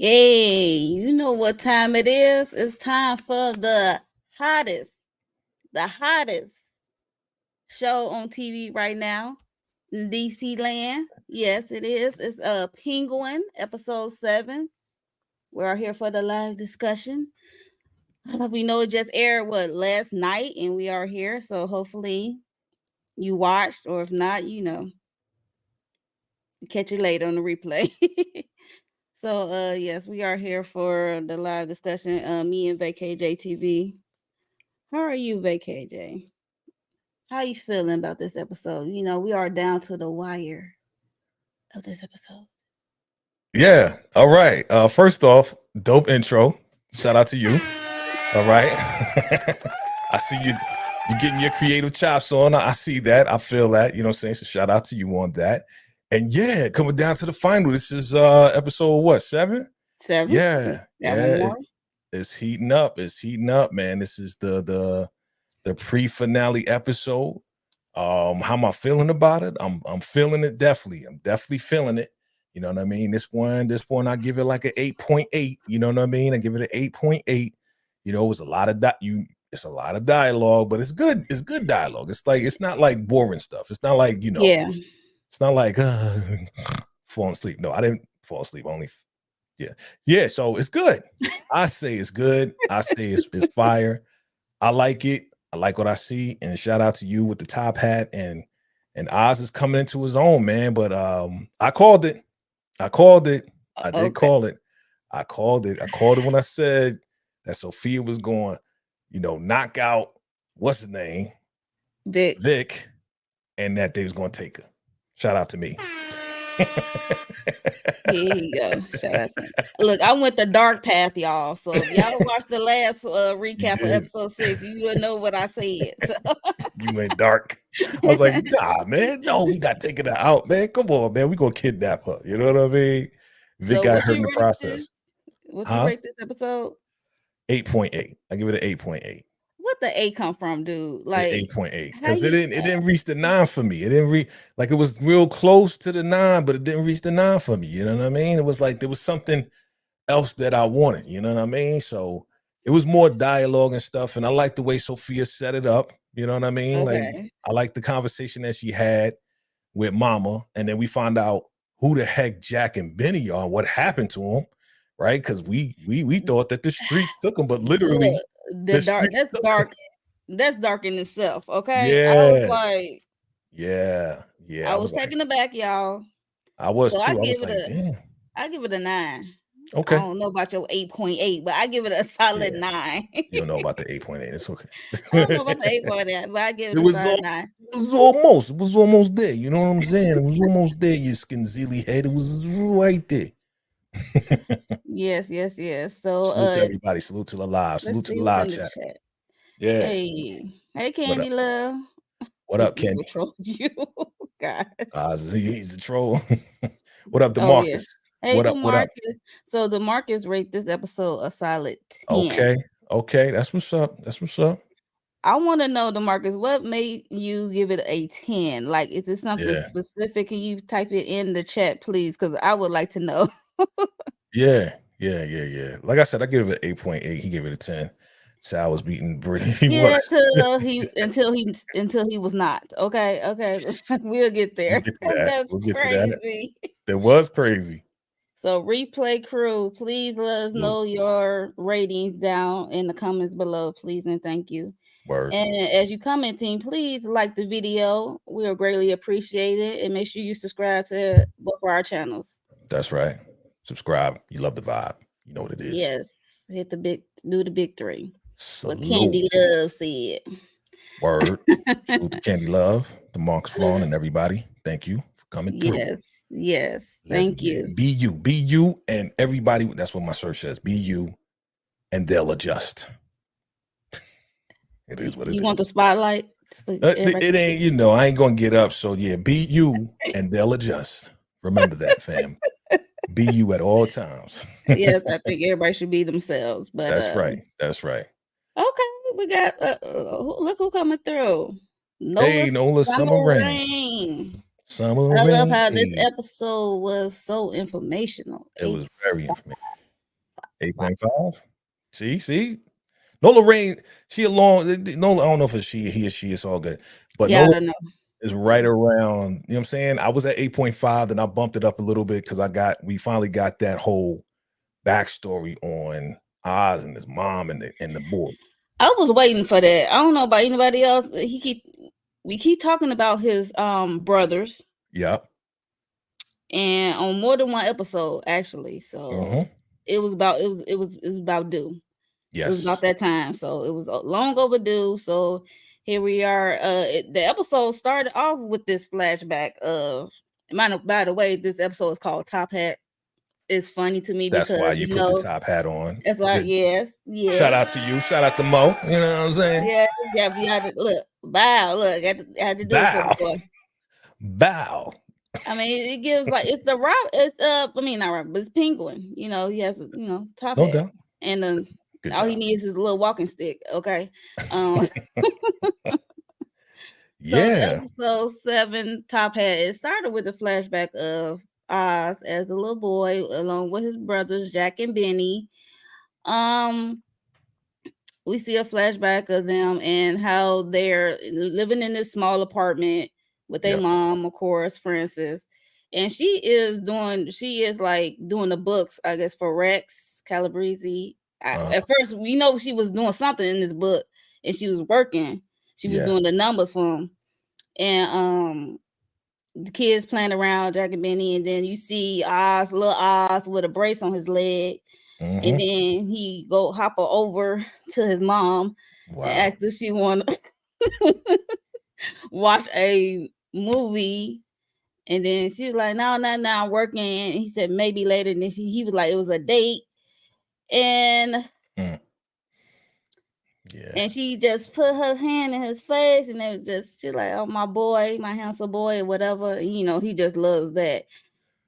Hey, you know what time it is? It's time for hottest, the hottest show on TV right now in DC land. Yes, it is. It's Penguin, episode 7. We're here for the live discussion. We know it just aired last night, and we are here. So hopefully you watched, or if not, catch it later on the replay. So yes, we are here for the live discussion. Me and VACAY-JTV. How are you, VACAY-J? How you feeling about this episode? You know, we are down to the wire of this episode. Yeah. All right. First off, dope intro. Shout out to you. All right. I see you getting your creative chops on. I see that. I feel that. You know what I'm saying? So shout out to you on that. And yeah, coming down to the final. This is episode what, 7? 7? Yeah. Yeah. It's heating up. It's heating up, man. This is the pre-finale episode. How am I feeling about it? I'm feeling it definitely. I'm definitely feeling it. You know what I mean? This one, I give it like an 8.8. You know what I mean? I give it an 8.8. You know, it's a lot of it's a lot of dialogue, but it's good. It's good dialogue. It's not like boring stuff. It's not like, it's not like falling asleep. No, I didn't fall asleep. Yeah. So it's good. I say it's good. I say it's fire. I like it. I like what I see. And shout out to you with the top hat, and Oz is coming into his own, man. But I called it. I did call it. I called it when I said that Sofia was going, knock out what's his name? Vic, and that they was going to take her. Shout out to me. Here you go. Shout out to me. Look, I went the dark path, y'all. So if y'all watched the last recap of episode 6, you will know what I said. So. You went dark. I was like, nah, man. No, we got to take her out, man. Come on, man. We going to kidnap her. You know what I mean? Vic got hurt in the process. What's you rate this episode? 8.8. I give it an 8.8. What the 8 come from, dude? Like 8.8, because it didn't reach the 9 for me. It didn't reach, like, it was real close to the 9, but it didn't reach the 9 for me. You know what I mean? It was like there was something else that I wanted. You know what I mean? So it was more dialogue and stuff, and I like the way Sofia set it up. You know what I mean? Okay. Like, I like the conversation that she had with Mama, and then we find out who the heck Jack and Benny are, and what happened to them, right? Because we thought that the streets took them, but literally. Look. That's dark in itself. Okay. Yeah. I was like, yeah. I was taken aback, y'all. I was too. I was like, damn. I give it a 9. Okay. I don't know about your 8.8, but I give it a solid 9. You don't know about the 8.8. It's okay. I don't know about the 8.8, but I give it a solid 9. It was almost there. You know what I'm saying? It was almost there, you skinzilly head. It was right there. Yes. So salute to everybody. Salute to the live. Salute to the live chat. Yeah. Hey, Candy Love. What up, Candy? Troll you, God. He's a troll. What up, DeMarcus? Hey, what up? So DeMarcus rate this episode a solid 10. Okay. That's what's up. I want to know, DeMarcus, what made you give it a 10? Like, is it something specific? Can you type it in the chat, please? Because I would like to know. Yeah. Like I said, I give it an 8.8. He gave it a 10. So I was beating until he was not. Okay. We'll get there. That's crazy. That was crazy. So replay crew, please let us know your ratings down in the comments below, please, and thank you. Word. And as you commenting, please like the video. We are greatly appreciated, and make sure you subscribe to both of our channels. That's right. Subscribe. You love the vibe. You know what it is. Yes. Do the big 3. Salute. What Candy Love said. Word. Salute to Candy Love, the Marks Vaughn, and everybody. Thank you for coming through. Yes. Thank you. Be you, and everybody. That's what my search says. Be you, and they'll adjust. It is what it is. You want the spotlight? It ain't, I ain't gonna get up. So yeah, be you, and they'll adjust. Remember that, fam. Be you at all times. Yes, I think everybody should be themselves. But That's right. Okay, we got look who coming through. Nola Summer Rain. I love how this episode was so informational. It was very informational. 8.5. See, Nola Rain. She along. Nola. I don't know if it's she, he, or she. It's all good. But Yeah, I Nola don't know. is right around. You know what I'm saying? I was at 8.5, then I bumped it up a little bit because we finally got that whole backstory on Oz and his mom and the boy. I was waiting for that. I don't know about anybody else. We keep talking about his brothers. Yeah. And on more than one episode, actually. So it was about it was about due. It was about Yes. that time. So it was long overdue. So here we are. The episode started off with this flashback of. By the way, this episode is called Top Hat. It's funny to me That's why because you put the top hat on. that's why. Good. Yes. Shout out to you. Shout out to Mo. You know what I'm saying? Yeah, we had to look. Bow, look, I had to do it for the Bow. boy. Bow. I mean, it gives like it's the rock. It's I mean not rock, but it's penguin. You know, he has top No hat, doubt. and Good all he job. needs is a little walking stick. Okay. So the Yeah. episode 7 Top Hat. It started with a flashback of Oz as a little boy, along with his brothers Jack and Benny. We see a flashback of them and how they're living in this small apartment with their mom, of course, Frances. And she is like doing the books, I guess, for Rex Calabrese. At first, we know she was doing something in this book and she was working. She was doing the numbers for him. And the kids playing around, Jack and Benny, and then you see little Oz with a brace on his leg. And then he go hop over to his mom and ask if she want to watch a movie. And then she was like, no, I'm working. And he said, maybe later. And then he was like, it was a date. And and she just put her hand in his face, and it was just, she's like, oh, my boy, my handsome boy, or whatever. You know, he just loves that.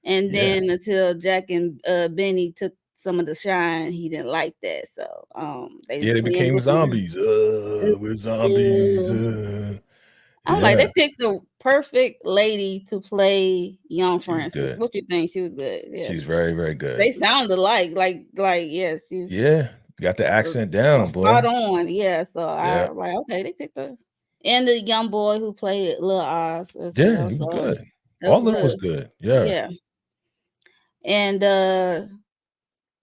And then until Jack and Benny took some of the shine, he didn't like that. So they became zombies. We're zombies. I'm like, they picked the perfect lady to play young She was Frances. good. What you think? She was good. Yeah. She's very, very good. They sounded like yes, she's got the accent down, boy. Spot on. Yeah. So I like, okay, they picked us. And the young boy who played Lil Oz as well. He was So good. that All was of them was good. good. Yeah. Yeah. And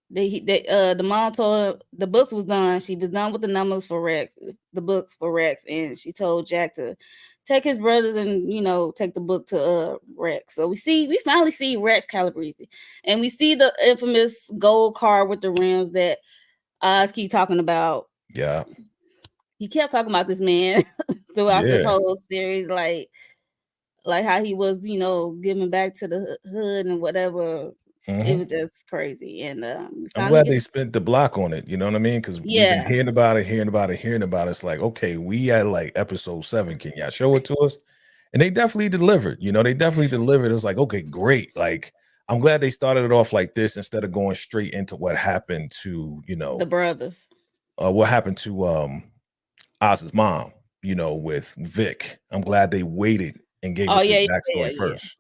the mom told her the books was done. She was done with the numbers for Rex, the books for Rex, and she told Jack to take his brothers and take the book to Rex. So we finally see Rex Calabrese, and we see the infamous gold car with the rims that Oz keep talking about. Yeah. He kept talking about this man throughout this whole series, like how he was, giving back to the hood and whatever. It was just crazy. And I'm glad they spent the block on it. You know what I mean? Because we've been hearing about it. It's like, okay, we at like episode 7. Can y'all show it to us? And they definitely delivered. They definitely delivered. It was like, okay, great. Like, I'm glad they started it off like this instead of going straight into what happened to, the brothers. What happened to Oz's mom, with Vic. I'm glad they waited and gave us this backstory first.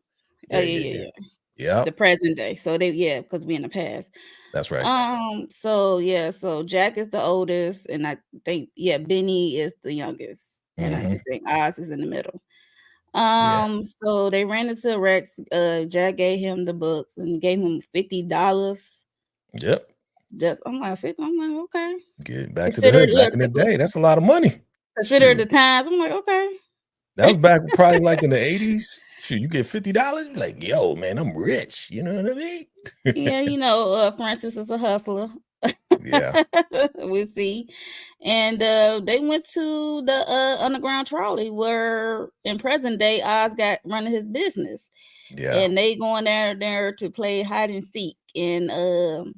Yeah. The present day. So because we in the past. That's right. So Jack is the oldest, and I think Benny is the youngest, and I think Oz is in the middle. So they ran into Rex. Jack gave him the books and gave him $50. Yep. I'm like, 50. I'm like, okay. Get back to the hood. Back in the day, that's a lot of money. Consider the times. I'm like, okay. That was back probably like in the 80s. Shoot, you get $50. Like, yo, man, I'm rich. You know what I mean? Yeah, Francis is a hustler. Yeah. We see. And they went to the underground trolley where in present day Oz got running his business. Yeah. And they going there to play hide and seek. And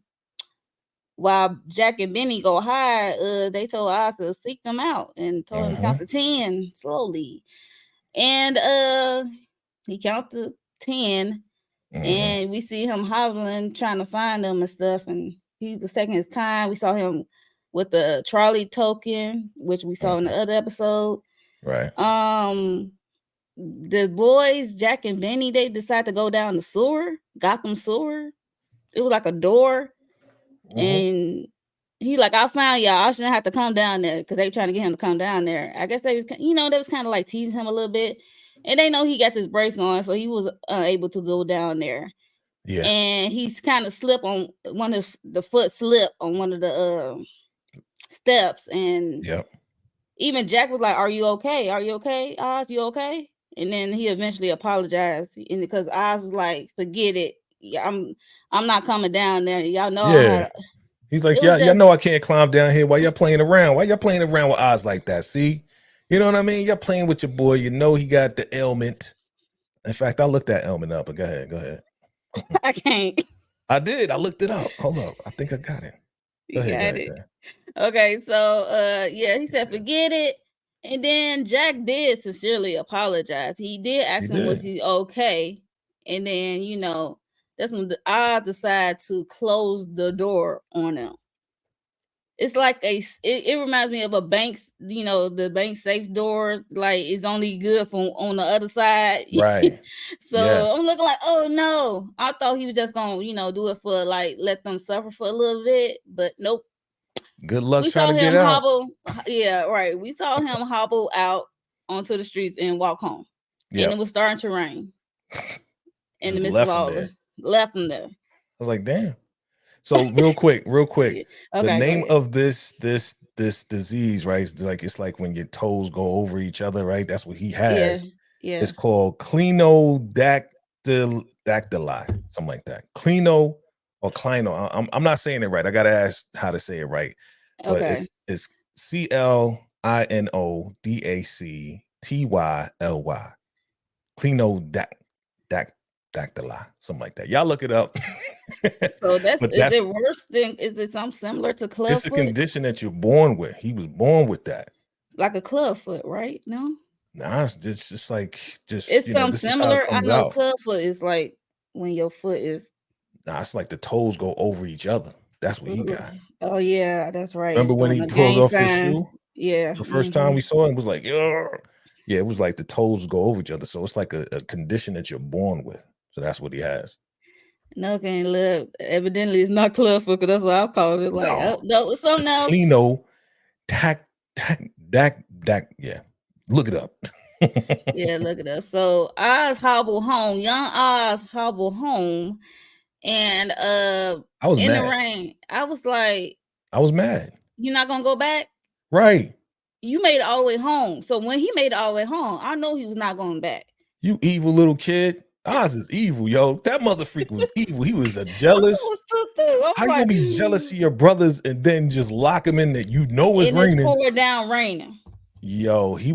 while Jack and Benny go hide, they told Oz to seek them out and told him to count to 10 slowly. And he counted 10. And we see him hobbling, trying to find them and stuff. And he was taking his time. We saw him with the trolley token, which we saw in the other episode. Right. The boys, Jack and Benny, they decided to go down the sewer, Gotham sewer. It was like a door And he like, I found y'all. I shouldn't have to come down there because they trying to get him to come down there. I guess they was, they was kind of like teasing him a little bit, and they know he got this brace on, so he was able to go down there. Yeah. And he's kind of slipped on one of the foot slip on one of the steps, and even Jack was like, "Are you okay? Are you okay, Oz? You okay?" And then he eventually apologized, and because Oz was like, "Forget it. Yeah, I'm not coming down there. Y'all know how." He's like, It was y'all just, know I can't climb down here. Why y'all playing around? Why y'all playing around with Oz like that? See, you know what I mean? Y'all playing with your boy. You know he got the ailment. In fact, I looked that ailment up. But go ahead. I can't. I did. I looked it up. Hold up. I think I got it. Go You ahead. got it. Okay, so yeah, he said forget it. And then Jack did sincerely apologize. He did ask him, was he okay? And then, that's when I decide to close the door on him. It's like it reminds me of a bank's, the bank safe doors, like it's only good from on the other side. Right. So I'm looking like, oh no. I thought he was just gonna, do it for like let them suffer for a little bit, but nope. Good luck We trying saw to get him out. hobble. Yeah, right. We saw him hobble out onto the streets and walk home. And it was starting to rain. In the midst of all of left him there. I was like, damn. So real quick, Okay, the name of this disease, right? It's like when your toes go over each other, right? That's what he has. Yeah. It's called clinodactyly, something like that. Clino or clino. I'm not saying it right. I gotta ask how to say it right. But it's CLINODACTYLY. Clinodactyly, something like that. Y'all look it up. So is it worse than, is it something similar to clubfoot? It's a condition that you're born with. He was born with that. Like a clubfoot, right? No? Nah, it's just like it's something this similar. is how it I comes know out. clubfoot is like when your foot is. Nah, it's like the toes go over each other. That's what he got. Oh yeah, that's right. Remember when he pulled off his shoe? Yeah. The first time we saw it, was like, yeah, it was like the toes go over each other. So it's like a condition that you're born with. So that's what he has. No, can't live. Evidently, it's not clubfoot because that's what I called it. Like, no, it's something else. Clino, yeah. Look it up. Yeah, look at us. So Oz hobbled home. Young Oz hobbled home, and I was in mad. the rain, I was like, I was mad. You're not gonna go back? Right. You made it all the way home. So when he made it all the way home, I know he was not going back. You evil little kid. Oz is evil, yo. That mother freak was evil. He was a jealous. How you gonna be jealous of your brothers and then just lock him in that it's raining? It's poured down raining. Yo, he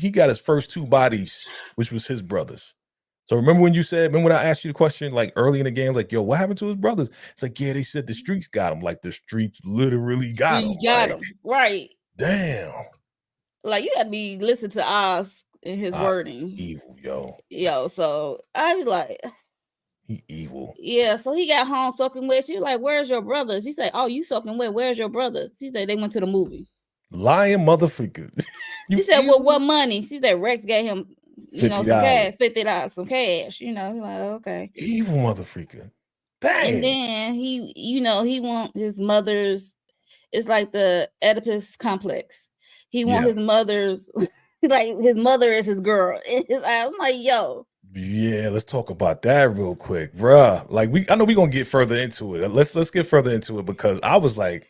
got his first two bodies, which was his brothers. So remember when I asked you the question like early in the game, like, yo, what happened to his brothers? It's like, yeah, they said the streets got him. Like the streets literally got him. Right. Damn. Like you gotta be listening to Oz and his wording. Evil, yo. Yo, so I was like, he evil. Yeah, so he got home soaking wet. She was like, where's your brothers? He said, oh, you soaking wet. Where's your brothers? She said, they went to the movie. Lying motherfucker. She said, well, what money? She said, Rex gave him, $50. some cash, $50, some cash. He's like, okay. Evil motherfucker. Dang. And then he, he want his mother's, it's like the Oedipus complex. He want his mother's, like his mother is his girl. I'm like, yo. Yeah, let's talk about that real quick, bruh. Like I know we're gonna get further into it. Let's get further into it because I was like,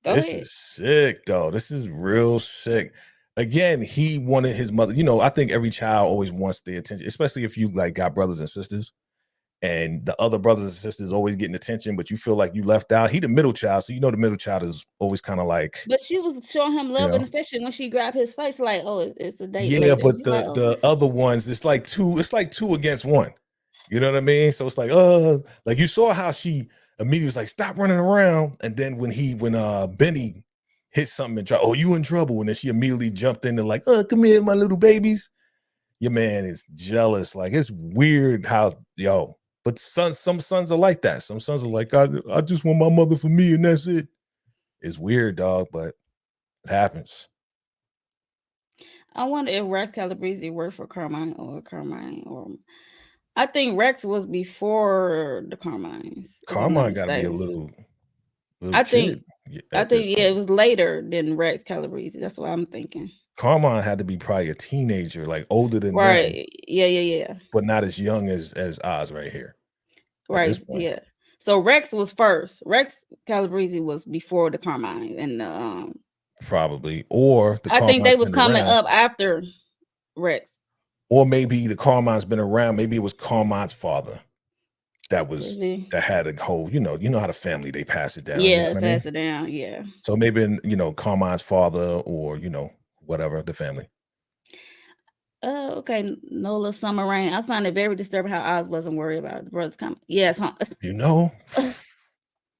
this is sick, though. This is real sick. Again, he wanted his mother. I think every child always wants the attention, especially if you like got brothers and sisters, and the other brothers and sisters always getting attention, but you feel like you left out. He the middle child, so the middle child is always kind of like. But she was showing him love and affection when she grabbed his face, like, oh, it's a date. Yeah, later. but the other ones, it's like two against one. You know what I mean? So it's like, like you saw how she immediately was like, stop running around. And then when Benny hit something and tried, oh, you in trouble. And then she immediately jumped in and like, come here, my little babies. Your man is jealous. Like, it's weird how, but some sons are like that. Some sons are like, I just want my mother for me and that's it. It's weird, dog, but it happens. I wonder if Rex Calabrese worked for Carmine. Or I think Rex was before the Carmines. Carmine got to be a little. little I kid think at this yeah, it point. was later than Rex Calabrese. That's what I'm thinking. Carmine had to be probably a teenager, like older than them, Right. Yeah. but not as young as Oz right here at Right. this point. Yeah. So Rex was first. Rex Calabrese was before the Carmine, and Probably, or the I think Carmine's they was been coming around, up after Rex. or maybe the Carmine's been around. Maybe it was Carmine's father that Could was be. that had a whole, you know how the family they pass it down. You know Yeah, what I mean? pass it down. Yeah. So maybe Carmine's father, or whatever the family. Okay. Nola Summer Rain. I find it very disturbing how Oz wasn't worried about the brothers coming. Yes, huh? You know,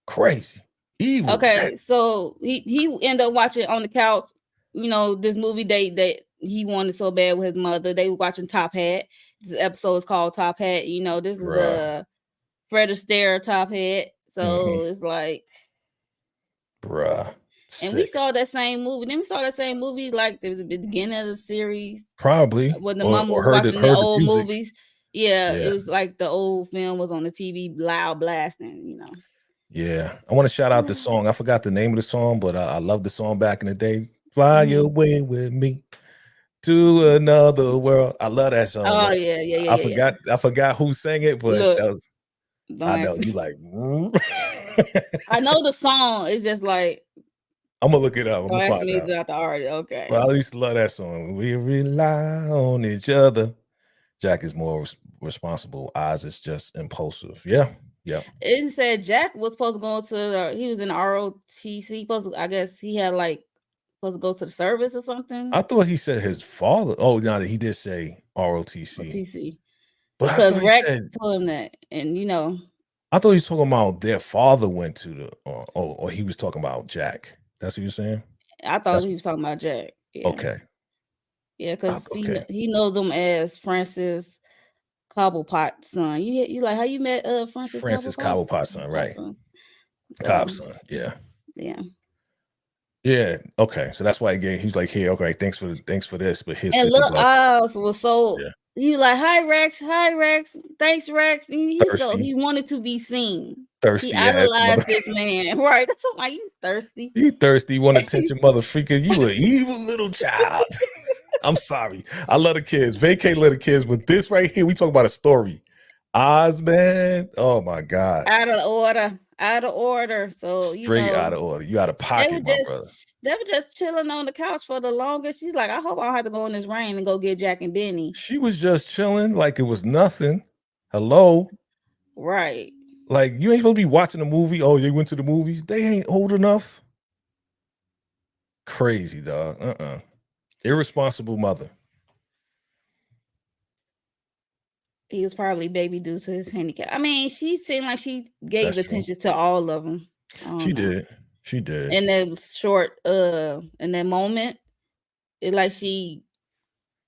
crazy, evil. Okay, so he ended up watching on the couch, this movie that he wanted so bad with his mother. They were watching Top Hat. This episode is called Top Hat. This is Bruh. the Fred Astaire Top Hat. So it's like, Bruh. and we Sick. saw that same movie. Then we saw that same movie like the beginning of the series Probably, when the mom or was heard it, watching the heard the old music. movies. Yeah, it Yeah. was like the old film was on the TV, loud blasting. Yeah. I want to shout out the song. I forgot the name of the song, but I love the song back in the day. Fly away with me to another world. I love that song, Oh man. yeah. I forgot who sang it, but Look, that was don't I know ask me. you like. I know the song. It's just like, I'm gonna look it up. I'm don't gonna ask find me out. about the artist. Okay. Well, I used to love that song. We rely on each other. Jack is more responsible. Oz is just impulsive. Yeah. It said Jack was supposed to go to he was in the ROTC. I guess he had supposed to go to the service or something. I thought he said his father. Oh, no, he did say ROTC. ROTC. But I Because thought he Rex said told him that. And I thought he was talking about their father went to the or he was talking about Jack. That's what you're saying? I thought That's he was talking about Jack. Yeah. okay. Yeah, because Okay. he knows them as Francis Cobblepot's son. You like how you met Francis Francis Cobblepot's Cobblepot's son, right? son. So Cobb's son. Yeah. yeah. Yeah. Okay. So that's why he's like, hey, okay, thanks for this, but here's And 50 look, bucks. Oz was so Yeah. he was like, hi Rex, thanks Rex. And Thirsty. he wanted to be seen. He Thirsty ass mother. idolized this man, right? That's why you thirsty. You thirsty, want attention, mother freaker. You an evil little child. I'm sorry. I love the kids. Vacay love the kids, but this right here, we talk about a story. Oz, man. Oh my God. Out of order. So Straight out of order. You out of pocket, my brother. they were just chilling on the couch for the longest. She's like, I hope I don't have to go in this rain and go get Jack and Benny. She was just chilling like it was nothing. Hello. Right. Like, you ain't supposed to be watching a movie. Oh, you went to the movies. They ain't old enough. Crazy, dog. Irresponsible mother. He was probably baby due to his handicap. I mean, she seemed like she gave That's true. attention to all of them. She did. She did. And that was short, in that moment, it like she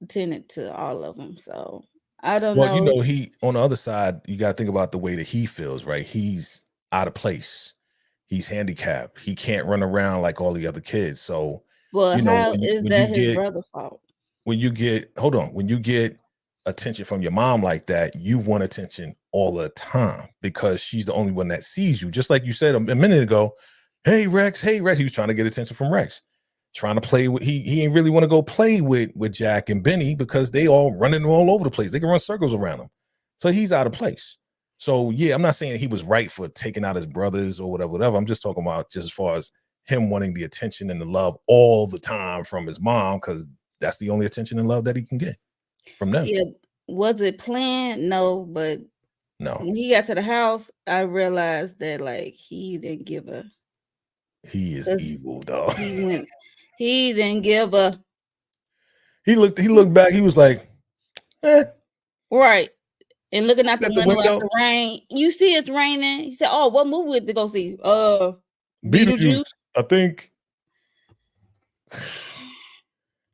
attended to all of them. So I don't Well, know. he on the other side, you got to think about the way that he feels, right? He's out of place. He's handicapped. He can't run around like all the other kids. So, Well, how is when that you his get brother's fault? when you get attention from your mom like that, you want attention all the time because she's the only one that sees you. Just like you said a minute ago, hey Rex. He was trying to get attention from Rex, trying to play with. He ain't really want to go play with Jack and Benny because they all running all over the place. They can run circles around him, so he's out of place. So yeah, I'm not saying he was right for taking out his brothers or whatever. I'm just talking about just as far as him wanting the attention and the love all the time from his mom because that's the only attention and love that he can get from them. Yeah. Was it planned? No, but No. when he got to the house, I realized that he didn't give a. He is evil, dog. He didn't give a. He looked back. He was like, right. And looking out the at the window window. at the rain. You see it's raining. He said, oh, what movie would to go see? Beetlejuice, I think.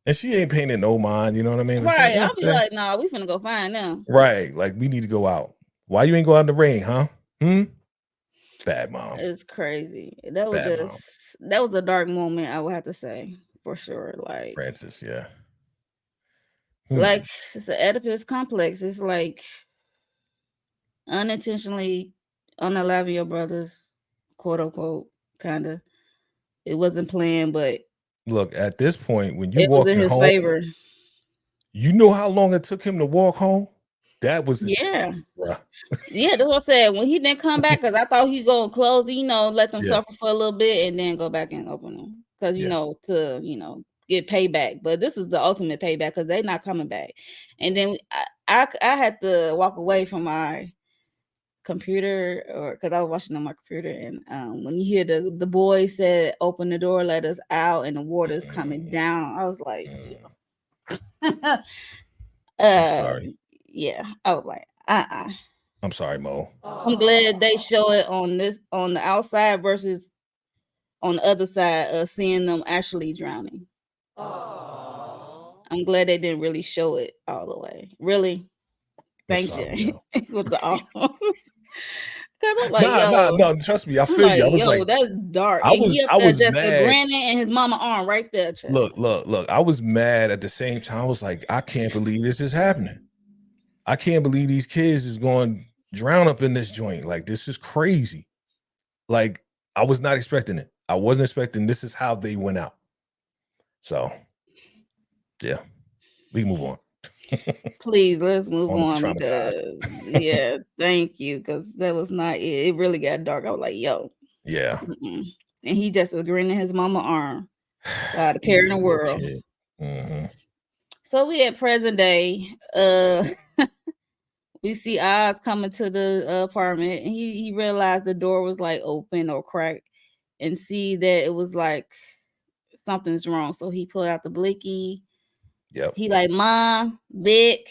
And she ain't paying it no mind, you know what I mean? Right. I'll be like, nah, we finna go find them. Right. Like, we need to go out. Why you ain't go out in the rain, huh? Bad mom. It's crazy. That was a dark moment, I would have to say, for sure. Like Francis, yeah. Like it's an Oedipus complex. It's like unintentionally unaliving your brothers, quote unquote, kind of. It wasn't planned, but Look, at this point, when you it was in walking his home, favor. you know how long it took him to walk home? That was Yeah. bruh. Yeah, that's what I said. When he didn't come back, because I thought he gonna close, let them Yeah. suffer for a little bit and then go back and open them. Because Yeah. To get payback. But this is the ultimate payback because they're not coming back. And then I had to walk away from my computer, or because I was watching on my computer, and when you hear the boy said, "Open the door, let us out," and the water's coming down, I was like, I'm sorry. yeah, I was like, I'm sorry, Mo. I'm glad they show it on the outside versus on the other side of seeing them actually drowning. I'm glad they didn't really show it all the way. Really, I'm thanks, sorry, Jay. yo. With the all. Cause I'm like, No, trust me, I I'm feel you. like, I was like, that's dark. I And he was up I there was just a mad. grinning and his mama arm right there, child. Look, I was mad at the same time. I was like, I can't believe this is happening. I can't believe these kids is going to drown up in this joint. Like, this is crazy. Like, I was not expecting it. I wasn't expecting this is how they went out. So, yeah, we can move on. Please, let's move On to be on traumatized. yeah, thank you, because that was not it. It really got dark. I was like, yo. Yeah. And he just was grinning his mama arm. God, the care in the Evil world. kid. Mm-hmm. So we at present day. We see Oz coming to the apartment, and he realized the door was like open or cracked, and see that it was like something's wrong. So he pulled out the blicky. Yep. He like, Mom, Vic,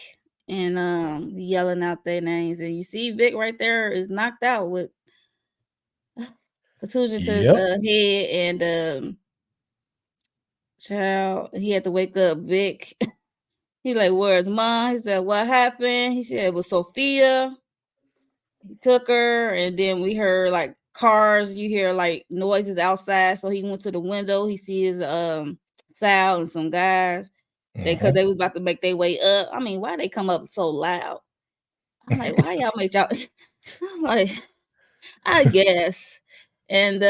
and yelling out their names. And you see Vic right there is knocked out with contusion to his head, and child, he had to wake up Vic. He like, where's Mom? He said, what happened? He said it was Sofia. He took her, and then we heard like cars. You hear like noises outside. So he went to the window. He sees Sal and some guys. Because they was about to make their way up. I mean, why they come up so loud? I'm like, why y'all make y'all? I'm like, I guess. And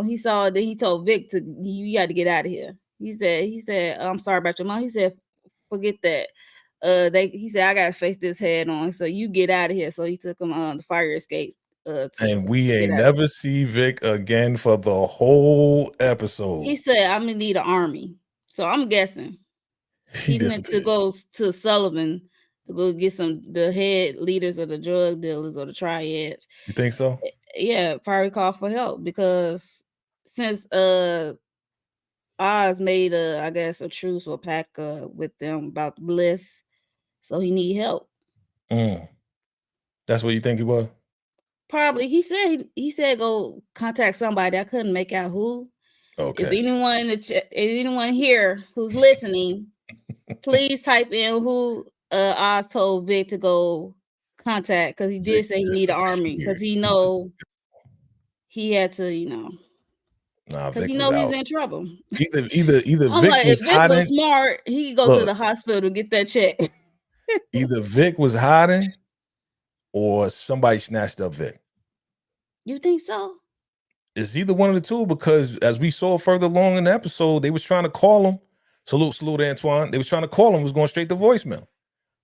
he saw that he told Vic you got to get out of here. He said, I'm sorry about your mom. He said, forget that. He said, I gotta face this head on. So you get out of here. So he took him on the fire escape. And we ain't never see Vic again for the whole episode. He said, I'm gonna need an army. So I'm guessing he meant to go to Sullivan to go get the head leaders of the drug dealers or the triads. You think so? Yeah, probably call for help, because since Oz made I guess a truce or pact with them about the bliss, so he need help. That's what you think it was? Probably. He said go contact somebody. I couldn't make out who. Okay. If anyone in the chat, anyone here who's listening, please type in who Oz told Vic to go contact, because he did say he need an army, because he know he had to, because he know he's in trouble. Either I'm Vic like, was if Vic hiding, was smart, he could go to the hospital to get that check. Either Vic was hiding or somebody snatched up Vic. You think so? It's either one of the two, because as we saw further along in the episode, they was trying to call him. Salute, Antoine. They was trying to call him. Was going straight to voicemail.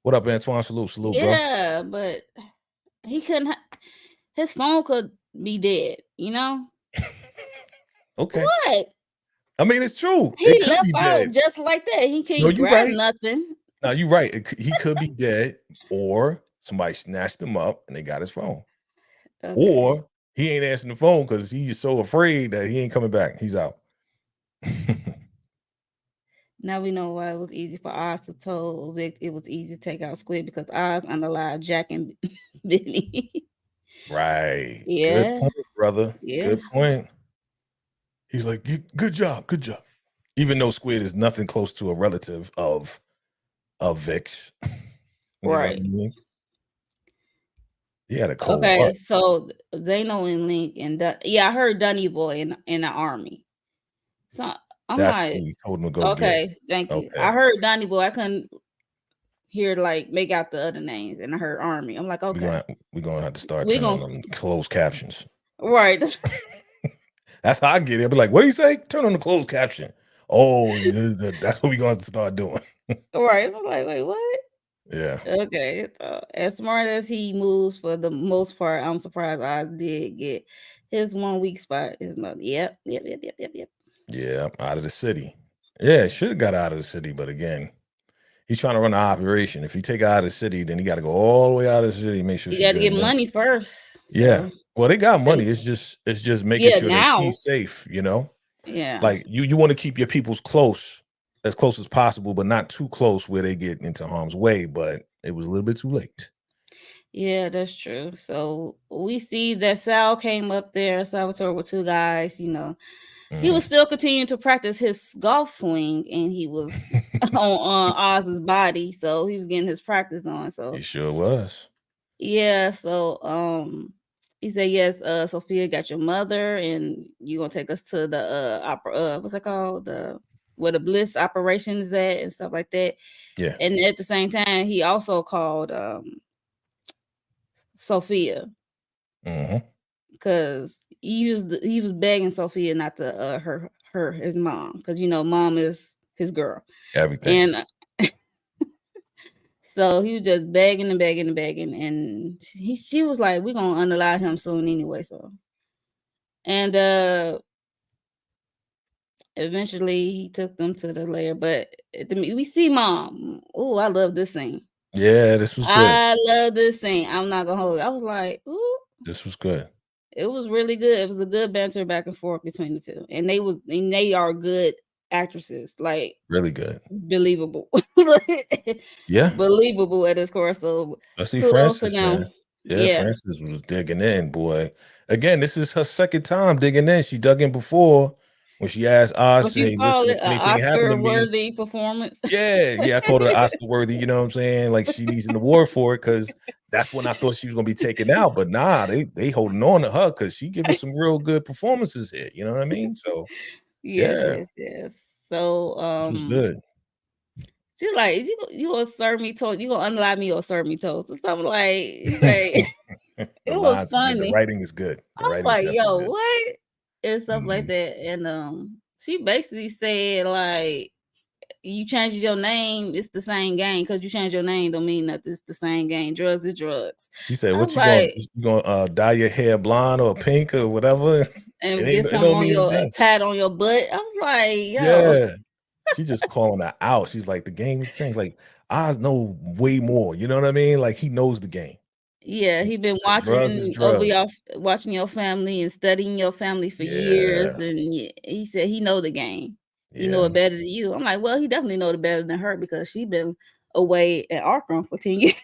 What up, Antoine? Salute, bro. Yeah, but he couldn't. His phone could be dead. Okay. What? I mean, it's true. He left out just like that. He can't grab nothing. No, you're right. He could be dead, or somebody snatched him up and they got his phone. Okay. Or he ain't answering the phone because he's so afraid that he ain't coming back. He's out. Now we know why it was easy for Oz to tell Vic it was easy to take out Squid, because Oz unalived Jack and Billy. Right. Yeah. Good point, brother. Yeah. Good point. He's like, good job. Even though Squid is nothing close to a relative of Vic's. Right. I mean? He had a cold Okay, heart. so Zeno and Link and I heard Dunny Boy in the army. So That's who he told him to go get. Okay, thank you. I heard Donnie Boy. I couldn't hear make out the other names, and I heard Army. I'm like, okay, we're gonna have to start turning on closed captions. Right. That's how I get it. I'll be like, what do you say? Turn on the closed caption. Oh, that's what we're going to start doing. Right. I'm like, wait, what? Yeah. Okay. So as smart as he moves for the most part, I'm surprised I did get his 1 week spot. His mother. Yep. Yeah. Out of the city. Yeah. Should have got out of the city. But again, he's trying to run an operation. If he take her out of the city, then he got to go all the way out of the city, make sure You she's got to good. get money first. Yeah. So Well, they got money. It's just making yeah, sure that now. she's safe, you know? Yeah. Like you want to keep your peoples as close as possible, but not too close where they get into harm's way. But it was a little bit too late. Yeah, that's true. So we see that Sal came up there, Salvatore with 2 guys, He was Mhm. still continuing to practice his golf swing and he was on Oz's body, so he was getting his practice on. He So sure was. yeah, so he said, yes, Sofia got your mother and you gonna take us to the opera what's that called? The where the bliss operation is at and stuff like that. Yeah. And at the same time, he also called Sofia Hmm. because he was begging Sofia not to her his mom because mom is his girl. Everything. And so he was just begging and begging and begging, and she was like, "We're gonna unalive him soon anyway." So, and eventually he took them to the lair. But we see mom. Oh, I love this scene. Yeah, this was good. I love this scene. I'm not gonna hold it. I was like, "Ooh." This was good. It was really good. It was a good banter back and forth between the two, and they are good actresses, like Really good. believable, Yeah. believable at this course. So I see kudos to Francis, them. man. Yeah, Yeah, Francis was digging in, boy. Again, this is her second time digging in. She dug in before when she asked Oz, what you hey, call listen, it, if an anything happened to Oscar me, worthy performance. yeah, I called her Oscar worthy, you know what I'm saying? Like she needs an award for it because that's when I thought she was gonna be taken out. But nah, they holding on to her because she giving some real good performances here. You know what I mean? So Yes, yeah, yes, yes. So this was good. she's like, you gonna serve me toast? You gonna unalive me or serve me toast? And something like he's like, The it was lines are good. The funny. writing is good. I The was writing is like, definitely yo, good. what? And stuff like Mhm. that. And she basically said like, you change your name, it's the same game. Because you change your name don't mean nothing. It's the same game. Drugs is drugs. She said, I was "What like, you gonna dye your hair blonde or pink or whatever? and get It some don't on mean a your thing." tat on your butt. I was like, yo, Yeah, she just calling her out. She's like, "The game is saying like Oz know way more." You know what I mean? Like he knows the game. yeah, And he she been said, "Drugs is drugs." watching your family and studying your family for years, Yeah, and he said he know the game. He know yeah. it better than you. I'm like, well, he definitely know it better than her because she been away at Arkham for 10 years.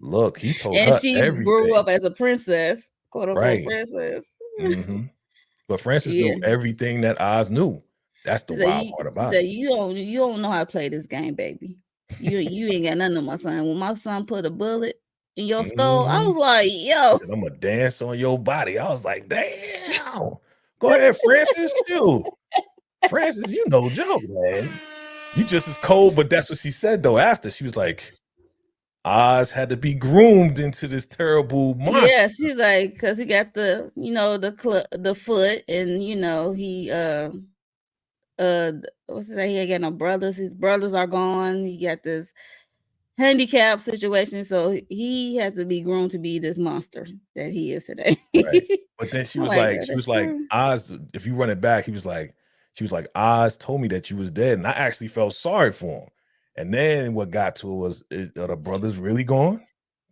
Look, he told And her she grew everything. up as a princess, quote unquote Right. princess. Hmm. But Francis Yeah. knew everything that Oz knew. That's the wild part She about said, it. you don't know how to play this game, baby. You ain't got nothing on my son. When my son put a bullet in your skull, I Hmm. was like, She yo, said, "I'm gonna dance on your body." I was like, "Damn, go ahead, Francis. Shoot, Francis, you no joke, man. You just as cold." But that's what she said though. After she was like, "Oz had to be groomed into this terrible yeah, monster." she's like, because he got the foot, and he what's it say? He ain't got no brothers. His brothers are gone. He got this handicap situation, so he had to be groomed to be this monster that he is today. Right. But then I'm like, she that's was like, true. Oz, if you run it back, she was like, Oz told me that you was dead. And I actually felt sorry for him. And then what got to her was, are the brothers really gone?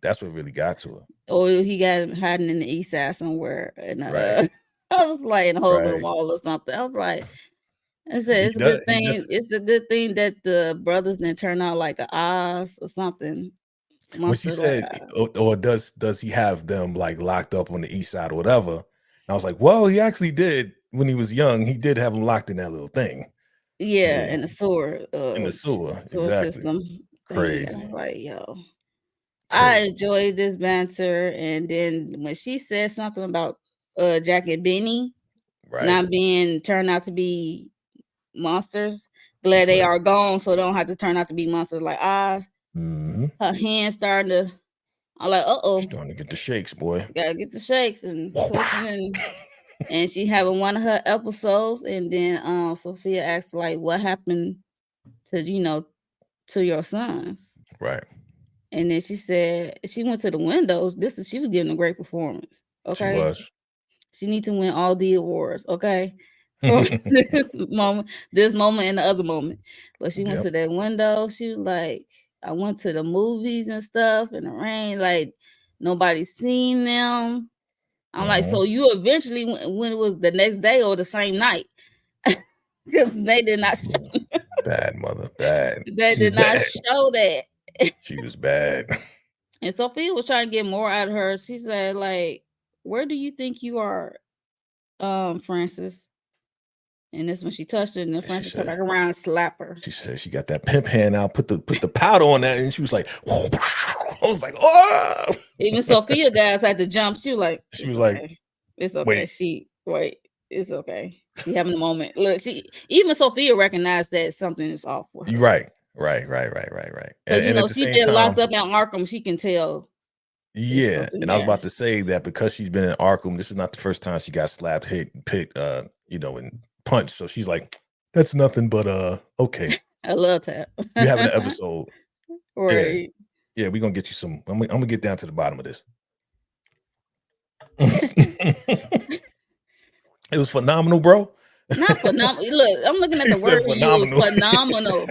That's what really got to her. Or he got him hiding in the east side somewhere, and Right. I was like in a hole in the Right. wall or something. I was like, I said He it's a does. good He does. thing. It's a good thing that the brothers didn't turn out like a Oz or something When she monster like said, Oz. or does he have them like locked up on the east side or whatever? And I was like, well, he actually did when he was young. He did have them locked in that little thing. Yeah, Yeah. and the sewer In the sewer. sewer Exactly. system thing. And I was Crazy. like, yo, I Crazy. enjoyed this banter. And then when she said something about Jack and Benny Right. not being turned out to be monsters, She glad they flipped. are gone, so they don't have to turn out to be monsters like Oz. Hmm. Her hands starting to. I'm like, uh oh, Starting to get the shakes, boy. gotta get the shakes and twisting and And she having one of her episodes, and then Sofia asked like, "What happened to to your sons?" Right. And then she said she went to the windows. She was giving a great performance. She Okay, was. she need to win all the awards. Okay, for this moment, and the other moment. But she went Yep. to that window. She was like, "I went to the movies and stuff in the rain. Like nobody seen them." I'm like, "So you eventually when it was the next day or the same night?" Because they did not show, Bad mother. Bad. they She was did not bad. show that. She was bad. And Sophia was trying to get more out of her. She said, like, "Where do you think you are, Francis?" And this when she touched her, and then And she Francis turned back said, around and slapped her. she said she got that pimp hand out, put the powder on that, and she was like, I was like, oh. Even Sophia guys had to jump. She was like, She "It's was like, okay. It's okay." wait. Wait, it's okay. She having a moment. Look, even Sophia recognized that something is off with her. Right. And at the She same been locked time, up in Arkham. She can tell it's yeah. something And I was there. about to say that because she's been in Arkham, this is not the first time she got slapped, hit, picked, and punched. So she's like, that's nothing but okay. I love tap. You having an episode. Right. Yeah, we're gonna get you some. I'm gonna get down to the bottom of this. It was phenomenal, bro. Not phenomenal. Look, I'm looking at He the said word you use. phenomenal. Phenomenal.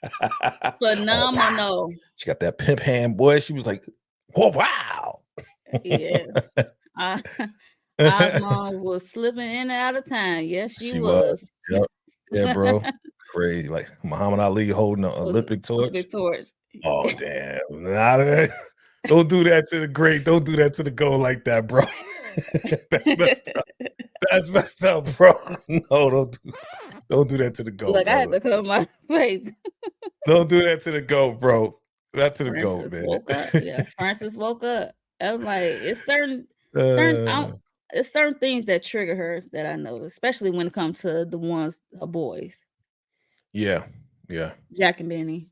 Oh, Phenomenal. wow. She got that pimp hand, boy. She was like, "Whoa, wow." Yeah. Our moms was slipping in and out of time. Yes, she was. Yep. Yeah, bro. Crazy. Like Muhammad Ali holding an Olympic torch. Olympic torch. Oh, damn. Don't do that to the great. Don't do that to the goal like that, bro. That's messed up. That's messed up, bro. No, don't do that to the goat. Look, brother. I had to cover my face. Don't do that to the goat, bro. That to the Francis goat, man. woke up. Yeah, Francis woke up. I was like, it's certain Uh, it's certain things that trigger her that I noticed, especially when it comes to the ones boys. yeah. Jack and Benny.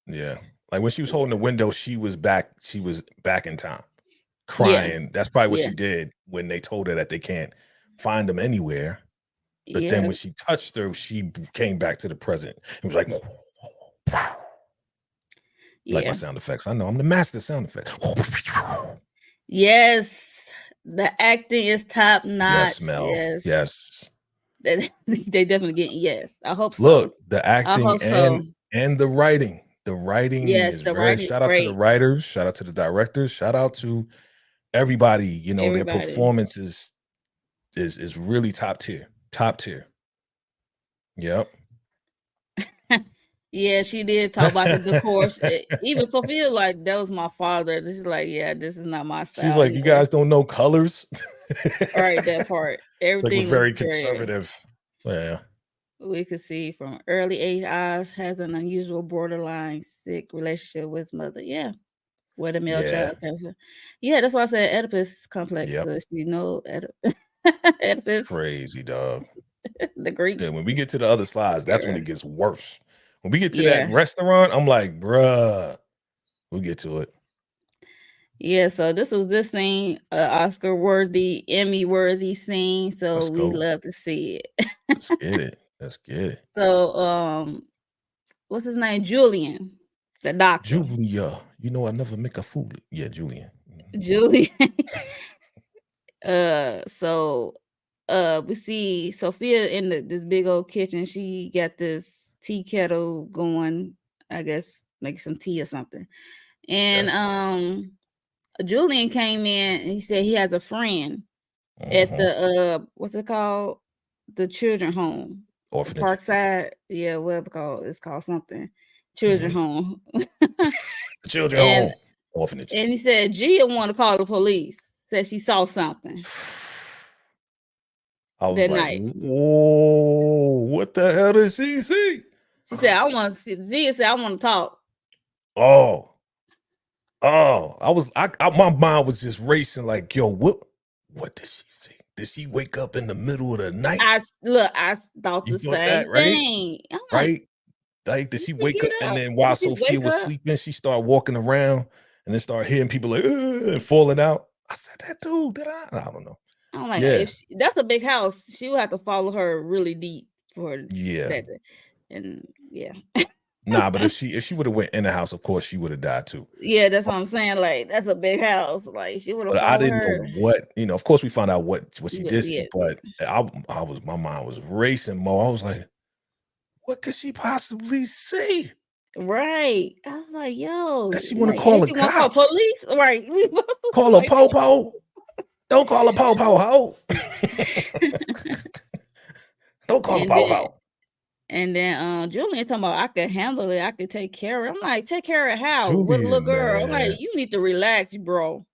Yeah. Like when she was holding the window, she was back in time, crying. Yeah. That's probably what Yeah. she did when they told her that they can't find them anywhere. But then Yeah. when she touched her, she came back to the present. It was like, like my sound effects. I know I'm the master sound effects. Yes. The acting is top notch. Yes, Mel. Yes. They definitely get yes. I hope so. Look, the acting I hope so. and the writing. The writing Yes, is the very writing is shout out to the great. writers, shout out to the directors, shout out to everybody. You know, their Everybody. performance is really top tier. Top tier. Yep. Yeah, she did talk about the decor. Even Sofia, like, that was my father. She's like, yeah, this is not my style. She's like, you guys don't know colors. All right, that part. Everything like, we're very was great. conservative. Yeah. We could see from early age, Oz has an unusual borderline sick relationship with his mother. Yeah. Where the male child comes from. Yeah, that's why I said Oedipus complex. Yep. You know, Oedipus. It's crazy, dog. The Greek. Yeah, when we get to the other slides, that's when it gets worse. When we get to that restaurant, I'm like, bruh, we'll get to it. Yeah, so this scene, Oscar worthy, Emmy worthy scene. So we love to see it. Let's get it. Let's get it. So what's his name? Julian, the doctor. Julia. You know I never make a fool. Yeah, Julian. Julian. So we see Sofia in this big old kitchen. She got this tea kettle going, I guess, make some tea or something. And Julian came in and he said he has a friend at the what's it called? The children home. Orphanage. Parkside. Yeah, whatever it's called something. Children home. The children home. Orphanage. And he said Gia wanted to call the police. Said she saw something. I was like, whoa, what the hell did she see? She said, I want to see. Gia said, I want to talk. Oh, my mind was just racing like, yo, what did she see? Did she wake up in the middle of the night? I thought the same thing. Right? Like, did she wake up and then while Sofia was sleeping, she started walking around and then started hearing people like, and falling out? I said, that dude, did I don't know. I'm like, Yeah. that's a big house, she would have to follow her really deep for Yeah. that. And yeah. Nah, but if she would have went in the house, of course she would have died too. Yeah, that's what I'm saying. Like, that's a big house. Like, she would have But I followed didn't know her. what, of course we found out what she did Yeah, see, but my mind was racing, Mo. I was like, what could she possibly see? right. I was like, yo, That she want to like, call and the she want to call cops. police, right? Call her Like, Popo. Don't call her Popo, ho. Don't call her and then Popo. Julian talking about I could handle it, I could take care of it. I'm like, take care of how? With a little Julian, girl. I'm like, man. you need to relax, bro.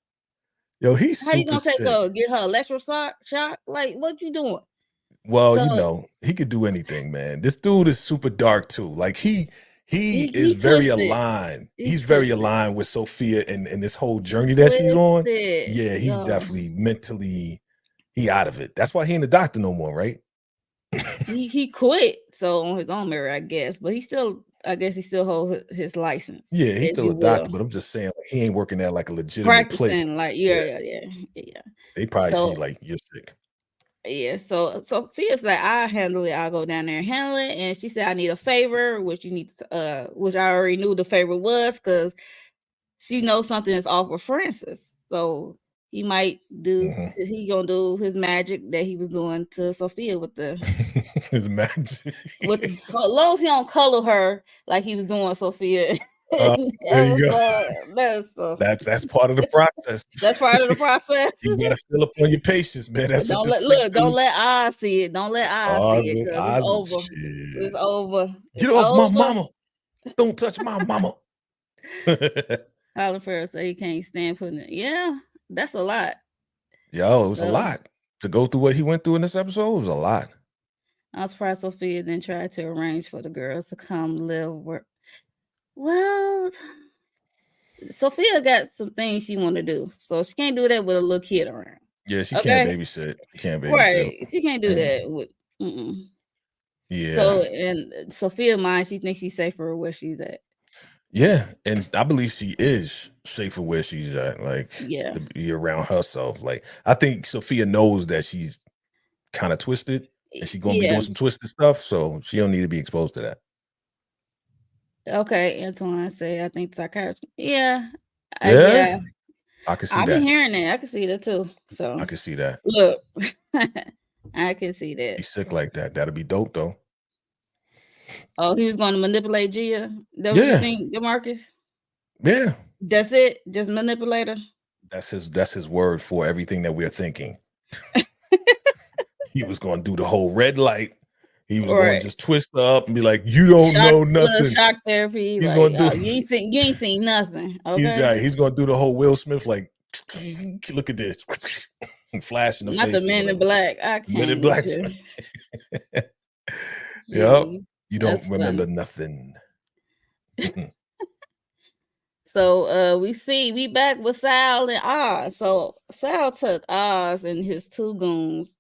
Yo, he's How you super gonna take sick. her, get her electroshock? Like, what you doing? Well, So he could do anything, man. This dude is super dark too. Like he is he very twisted. aligned. He He's very twisted. aligned with Sophia and this whole He journey that she's on. twisted. Yeah, he's Yo. definitely mentally out of it. That's why he ain't a doctor no more, right? He quit so on his own merit, I guess. But I guess he still hold his license. Yeah, he's As still you a doctor, will. but I'm just saying like, he ain't working at like a legitimate place. Practicing, like, Yeah, yeah. they probably see So like you're sick. yeah, so Sophia's like, I'll handle it. I'll go down there and handle it. And she said, I need a favor, which you need to, which I already knew the favor was, because she knows something is off with Francis. So he might he gonna do his magic that he was doing to Sophia with the his magic. with as long as he don't color her like he was doing Sophia. There you go. That's part of the process. That's part of the process. You gotta fill up on your patience, man. That's what the sick do. Don't let Oz see it. Don't let Oz see it, because it's over. Shit. It's over. Get off my mama. Don't touch my mama. Colin Farrell said he can't stand putting it. Yeah, that's a lot. Yo, it was a lot. To go through what he went through in this episode, it was a lot. I was surprised Sophia then tried to arrange for the girls to come live where. Well, Sophia got some things she want to do, so she can't do that with a little kid around. Yeah, she can't babysit. Right, she can't do that with. Yeah. So, and Sophia mind, she thinks she's safer where she's at. Yeah, and I believe she is safer where she's at. Like, yeah, to be around herself. Like, I think Sophia knows that she's kind of twisted, and she's gonna be doing some twisted stuff, so she don't need to be exposed to that. Okay, Antoine say I think psychiatrist. Yeah. I can see that. I've been hearing that. I can see that too. So I can see that. Look, I can see that. He's sick like that. That'll be dope though. Oh, he was going to manipulate Gia? That what you think, DeMarcus? Yeah. That's it? Just manipulate her? That's his word for everything that we're thinking. He was going to do the whole red light. He was going to just twist her up and be like, "You don't know nothing." Shock therapy. He's like, going to do. You ain't seen nothing. Okay. He's going to do the whole Will Smith, like, look at this, flash in the face. Not the Men in Black. I can't. Men in Black. Yep. You don't remember nothing. So we back with Sal and Oz. So Sal took Oz and his two goons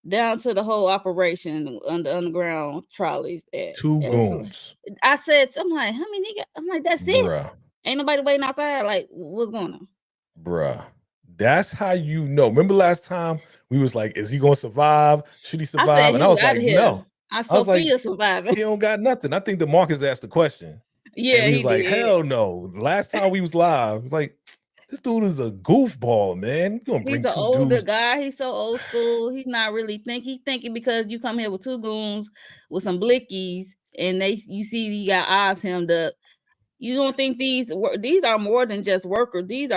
down to the whole operation on the underground trolleys. Two goons. I said, I'm like, how many niggas? I'm like, that's it. Bruh. Ain't nobody waiting outside. Like, what's going on? Bruh. That's how you know. Remember last time we was like, is he gonna survive? Should he survive? And I was like, no. I was like, surviving. He don't got nothing. I think the Marcus asked the question. Yeah, and he was like, hell no. Last time we was live, was like, this dude is a goofball, man. You gonna bring He's an older guy. He's so old school. He's not really thinking. He's thinking because you come here with two goons with some blickies, and you see you got Oz hemmed up. You don't think these are more than just workers. They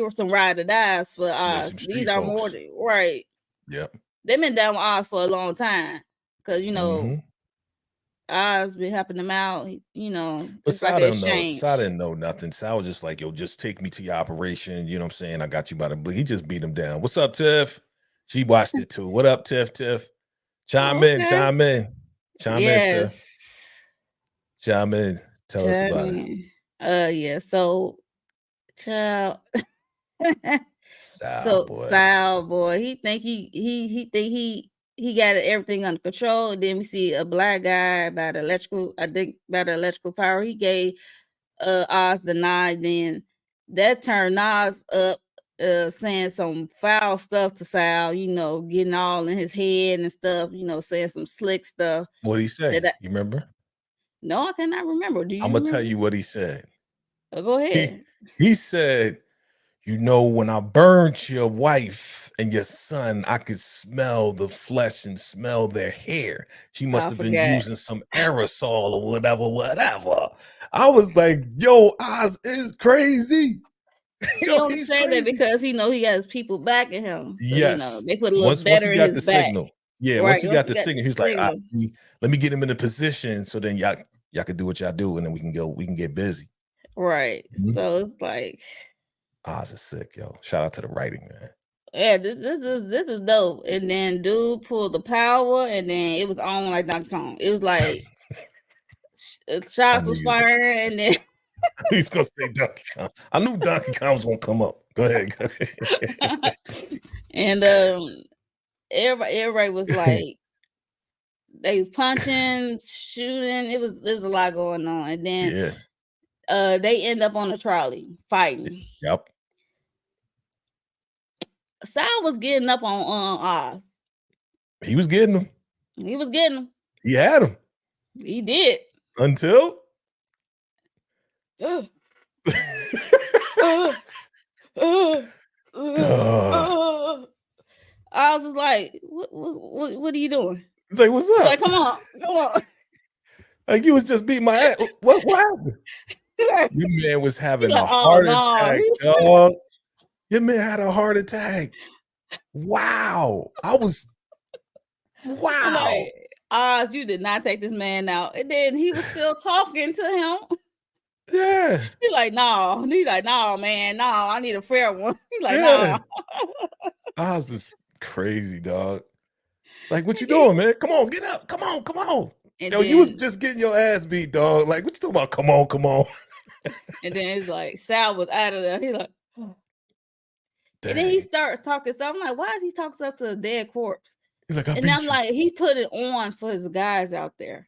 were some ride or dies for Oz. These are more than right. Yep. They've been down with Oz for a long time because Oz been helping them out. But Sal didn't know nothing. Sal was just like, yo, just take me to your operation. You know what I'm saying? I got you by the bleed. He just beat him down. What's up, Tiff? She watched it too. What up, Tiff? Chime in, Tiff. Chime in. Tell us about it. Yeah. So, child. Sal boy, he think he got everything under control. And then we see a black guy by the electrical power. He gave Oz the nod. Then that turned Oz up saying some foul stuff to Sal, you know, getting all in his head and stuff, you know, saying some slick stuff. What'd he say? That You remember? no, I cannot remember. Do I'm you gonna tell remember? you what he said. Go ahead. He said, you know, when I burned your wife and your son, I could smell the flesh and smell their hair. She must I have been forgot. using some aerosol or whatever. I was like, yo, Oz is crazy. He Yo, only he's said that crazy. because he know he got his people backing him. So, you know, Yes. they put a little Once better he in got his the back. signal. Yeah, once Right. he Once got he the got signal, the he's like, signal. let me get him in a position so then y'all can do what y'all do and then we can get busy. Right. Mhm. So it's like Oz is sick, yo. Shout out to the writing, man. yeah, this is dope. And then dude pulled the power, and then it was on like Donkey Kong. It was like shots knew was you was gonna firing, and then he's gonna say Donkey Kong. I knew Donkey Kong was gonna come up. Go ahead. Go ahead. and everybody was like they was punching, shooting. There's a lot going on, and then Yeah. they end up on a trolley fighting. Yep. Sal was getting up on Oz. He was getting him. He was getting him. He had him. He did. Until I was just like, what are you doing? He's like, what's He's up? like, come on. Like you was just beating my ass. What happened? Your man was having like, a oh heart no. attack, dog. Your man had a heart attack. Wow. I'm Wow. like, Oz, you did not take this man out. And then he was still talking to him. Yeah. He's like, no. He's like, no, man, no, I need a fair one. He's like, Yeah. no. Oz is crazy, dog. Like, what you doing, man? Come on, get up. Come on. And Yo, then, you was just getting your ass beat, dog. Like, what you talking about? Come on. and then it's like, Sal was out of there. He's like, oh. And then he Dang. starts talking stuff. I'm like, why is he talking stuff to a dead corpse? He's like, I And beat I'm you. like, he put it on for his guys out there.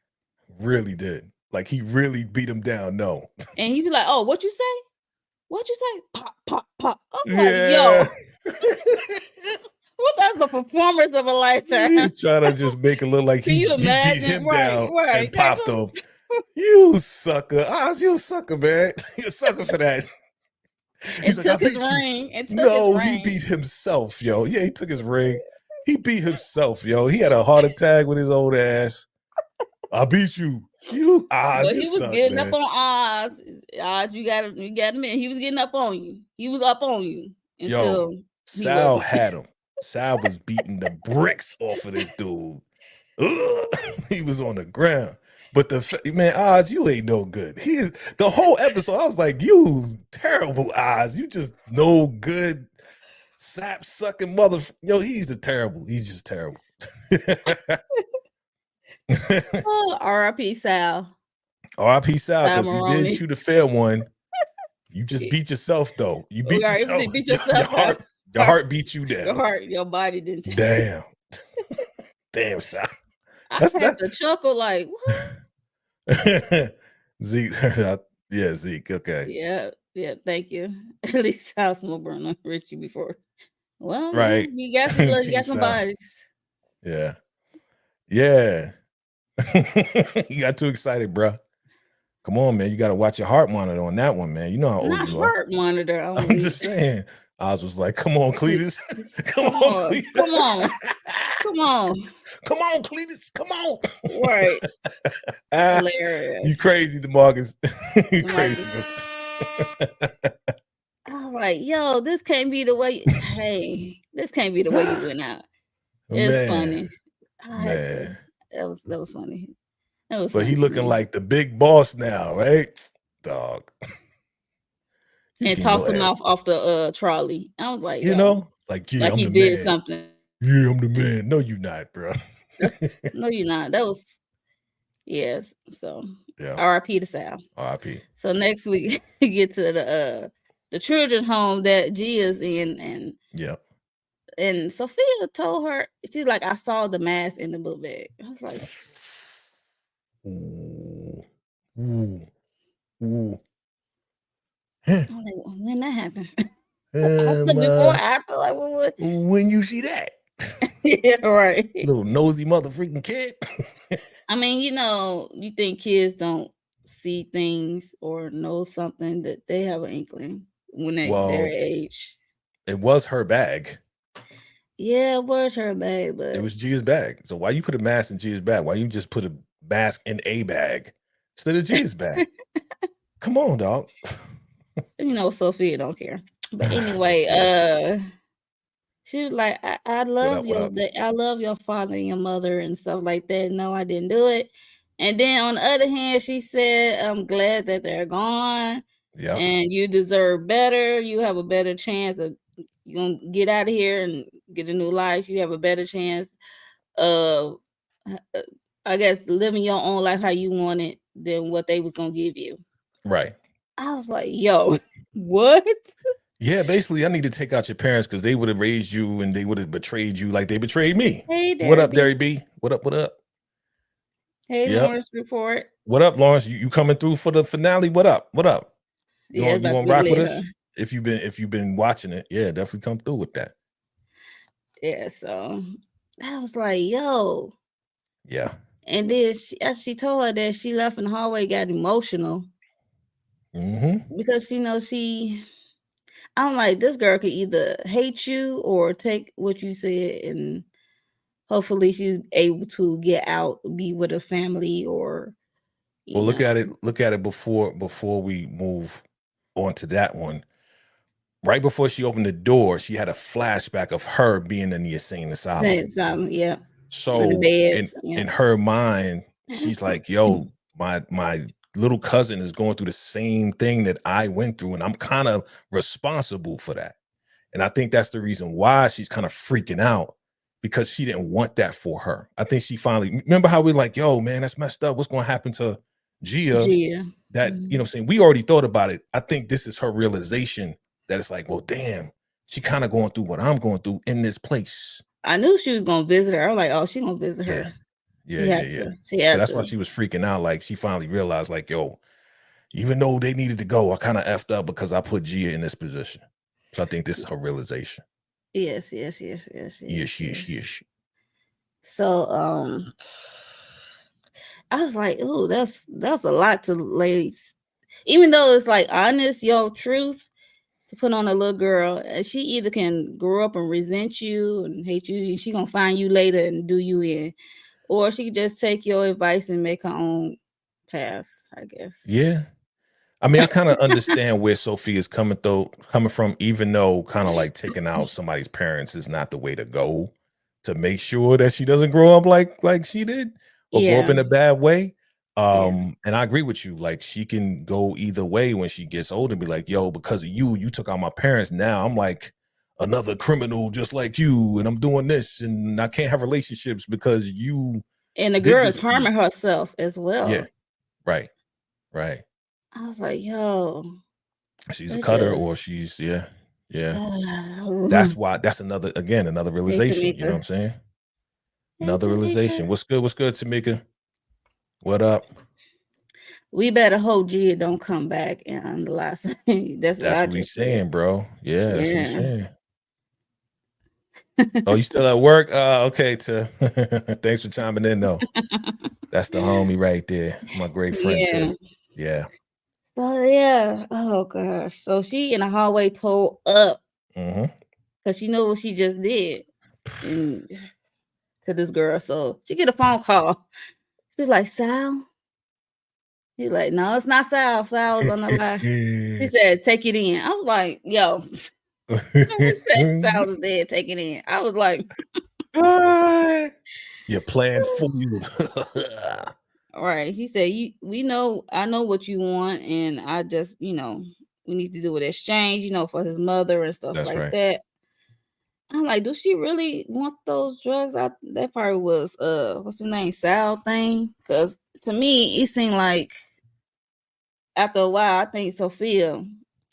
Really did. Like, he really beat him down. No. And he be like, oh, what you say? What you say? Pop, pop, pop. I'm Yeah. like, yo. What that's the performance of a lifetime? He was trying to just make it look like Can he you beat imagine? him Right. down and That's popped him. You sucker. Oz, you a sucker, man. You a sucker for that. And He's like, I took his beat you. ring. And took his No, ring. he beat himself, yo. Yeah, he took his ring. He beat himself, yo. He had a heart attack with his old ass. I beat you. You Oz, But you he was suck, getting man. up on Oz. Oz, you got him in. He was getting up on you. He was up on you until Sal had him. Sal was beating the bricks off of this dude. He was on the ground. But man, Oz, you ain't no good. He is the whole episode. I was like, you terrible, Oz. You just no good sap sucking mother. Yo, he's just terrible. R.I.P. Sal. R.I.P. Sal, because he did Maroney. shoot a fair one. You just beat yourself, though. You beat yourself. You beat yourself. Your heart beat you down. Your body didn't. Damn. Damn, Sal. I had to chuckle like, what? Zeke. Yeah, Zeke. Okay. Yeah. Thank you. At least Sal Smallburn on Richie before. Well, Right. you got some bodies. Yeah. Yeah. You got too excited, bro. Come on, man. You got to watch your heart monitor on that one, man. You know how old you are. Heart monitor. I'm just saying. Oz was like, come on, Cletus. Come on, Cletus. Come on. Come on, Cletus. Come on. Right. Hilarious. You crazy, DeMarcus. You crazy. I'm like, yo, this can't be the way. This can't be the way you went out. It's funny. Man. That was funny. But he looking like the big boss now, right? Dog. And toss him off the trolley. I was like, you know, like, yeah, like I'm he the did man. something. Yeah, I'm the man. No, you're not, bro. No, you're not. That was yes. So yeah. R.I.P. to Sal. R.I.P. So next week we get to the children's home that Gia's in, and and Sofia told her, she's like, I saw the mask in the book bag. I was like, ooh. I'm like, when that happened? After, before, after, like what? When you see that, Yeah, right. little nosy mother freaking kid. I mean, you think kids don't see things or know something, that they have an inkling when they're their Well, age. it was her bag. Yeah, it was her bag, It but was Gia's bag. So why you put a mask in Gia's bag? Why you just put a mask in a bag instead of Gia's bag? Come on, dog. Sophia don't care. But anyway, Sophia. she was like, I What love up? What up? I love your father and your mother and stuff like that. No, I didn't do it. And then on the other hand, she said, I'm glad that they're gone Yep. and you deserve better. You have a better chance of you're gonna get out of here and get a new life. You have a better chance of I guess living your own life how you want it than what they was gonna give you. Right. I was like, yo, what? Yeah, basically, I need to take out your parents because they would have raised you and they would have betrayed you like they betrayed me. Hey, What up, Derby. Derry B? What up? What up? Hey, Yep. Lawrence report. What up, Lawrence? You coming through for the finale? What up? What up? You Yeah, it's want you about to want to get rock with lit, huh? us? If you've been watching it, yeah, definitely come through with that. Yeah, so I was like, yo. Yeah. And then as she told her that she left in the hallway, got emotional because I'm like, this girl could either hate you or take what you said, and hopefully she's able to get out, be with her family, or Well, you know. look at it before we move on to that one. Right before she opened the door, she had a flashback of her being in the insane asylum. Something, yeah. In the So beds, yeah. in her mind, she's like, yo, my little cousin is going through the same thing that I went through, and I'm kind of responsible for that. And I think that's the reason why she's kind of freaking out, because she didn't want that for her. I think she finally remember how we like, yo, man, that's messed up. What's going to happen to Gia? Gia. That, saying we already thought about it. I think this is her realization that it's like, well, damn, she kind of going through what I'm going through in this place. I knew she was gonna visit her. I was like, oh, she gonna visit Yeah. her. Yeah, She yeah, had yeah. to. She So had that's why to. she was freaking out. Like she finally realized, like, yo, even though they needed to go, I kind of effed up because I put Gia in this position. So I think this is her realization. Yes. Yes. So I was like, oh, that's a lot to ladies. Even though it's like honest, your truth to put on a little girl, and she either can grow up and resent you and hate you, and she gonna find you later and do you in, or she could just take your advice and make her own path, I guess. Yeah. I mean, I kind of understand where Sophia's coming from, even though kind of like taking out somebody's parents is not the way to go to make sure that she doesn't grow up like she did or grow up Yeah. in a bad way. Yeah. And I agree with you. Like she can go either way when she gets older and be like, yo, because of you took out my parents. Now I'm like another criminal just like you, and I'm doing this, and I can't have relationships because you And the did girl is this to me. harming herself as Yeah, well. right. I was like, yo, She's a it cutter, just or she's That's why that's another hey realization. You know what I'm Tamika. saying? Hey Another realization. Tamika. What's good? What's good, Tamika? What up? We better hope Gia don't come back and the last that's what That's I what we just said. saying, bro. Yeah, that's what we Yeah. saying. Oh, you still at work? Okay, thanks for chiming in though. That's the homie right there. My great friend Yeah. too. Yeah. So yeah. Oh gosh. So she in the hallway told up because she know what she just did and to this girl. So she get a phone call. She's like, Sal. He's like, no, it's not Sal. Sal's on the line. She said, take it in. I was like, yo. He said Sal is dead, take it in. I was like, Your plan for you. all right. He said, I know what you want, and I just, we need to do an exchange, for his mother and stuff That's like right. that. I'm like, do she really want those drugs? That probably was what's his name, Sal thing. Cause to me, it seemed like after a while, I think Sophia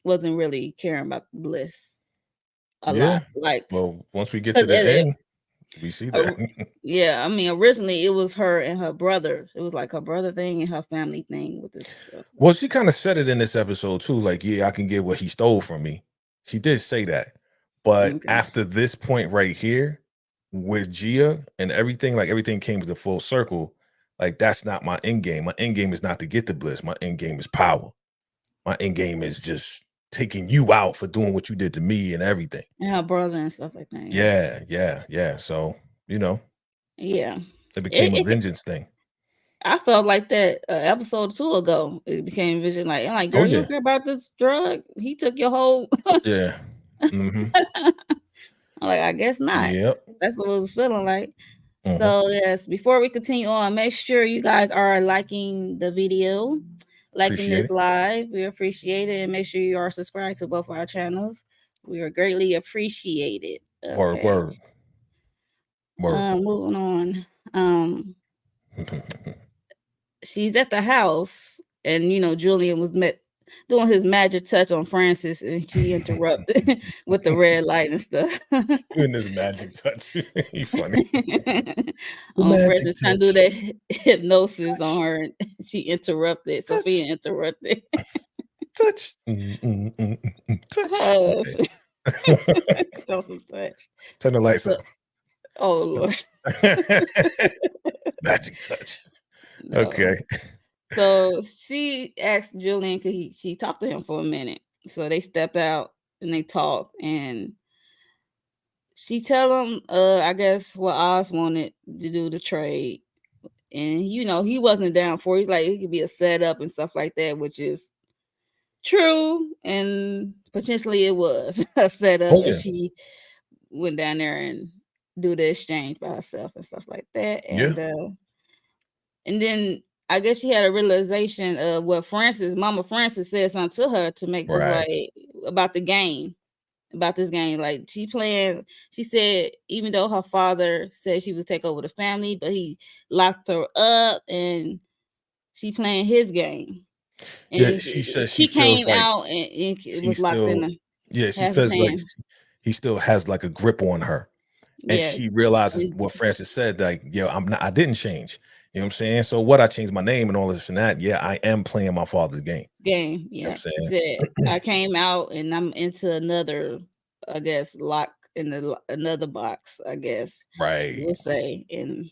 wasn't really caring about Bliss a Yeah. lot. Like, Well, once we get to cause the end, we see that. yeah, I mean, originally it was her and her brother. It was like her brother thing and her family thing with this stuff. Well, she kind of said it in this episode too. Like, yeah, I can get what he stole from me. She did say that. But Okay. after this point right here with Gia and everything, like everything came to the full circle. Like that's not my end game. My end game is not to get the bliss. My end game is power. My end game is just taking you out for doing what you did to me and everything. And her brother and stuff like that. Yeah. So, you know, Yeah. it became a It vengeance thing. I felt like that episode 2 ago. It became vision. Like, I'm like, Oh girl, you yeah. don't care about this drug. He took your whole. Yeah. Mm-hmm. I'm like, I guess not. Yep. That's what it was feeling like. Mm-hmm. So yes, before we continue on, make sure you guys are liking the video, liking Appreciate this it. live. We appreciate it, and make sure you are subscribed to both our channels. We are greatly appreciated. Word, Okay. word. Word. Moving on. She's at the house, and Julian was doing his magic touch on Francis, and she interrupted with the red light and stuff. Doing this magic touch. You funny. Francis trying to do touch. that hypnosis on her, and she interrupted. Touch. Sophia interrupted. Touch. Touch. Okay. Some touch. Turn the lights up. Oh Lord. Magic touch. No. Okay. So she asked Julian, she talked to him for a minute. So they step out and they talk, and she tell him, I guess what Oz wanted to do the trade, and he wasn't down for it. He's like, it could be a setup and stuff like that, which is true, and potentially it was a setup if she went down there and do the exchange by herself and stuff like that. And then I guess she had a realization of what Mama Francis said something to her to make this like about the game. About this game, like she said, even though her father said she would take over the family, but he locked her up, and she playing his game. And she says she feels came like out and it was locked in the she feels like he still has like a grip on her. And she realizes what Francis said, like, I didn't change. You know what I'm saying? So what, I changed my name and all this and that. Yeah, I am playing my father's game. Yeah. You know what I'm She said, I came out and I'm into another, I guess, lock in another box, I guess. Right. We'll say. And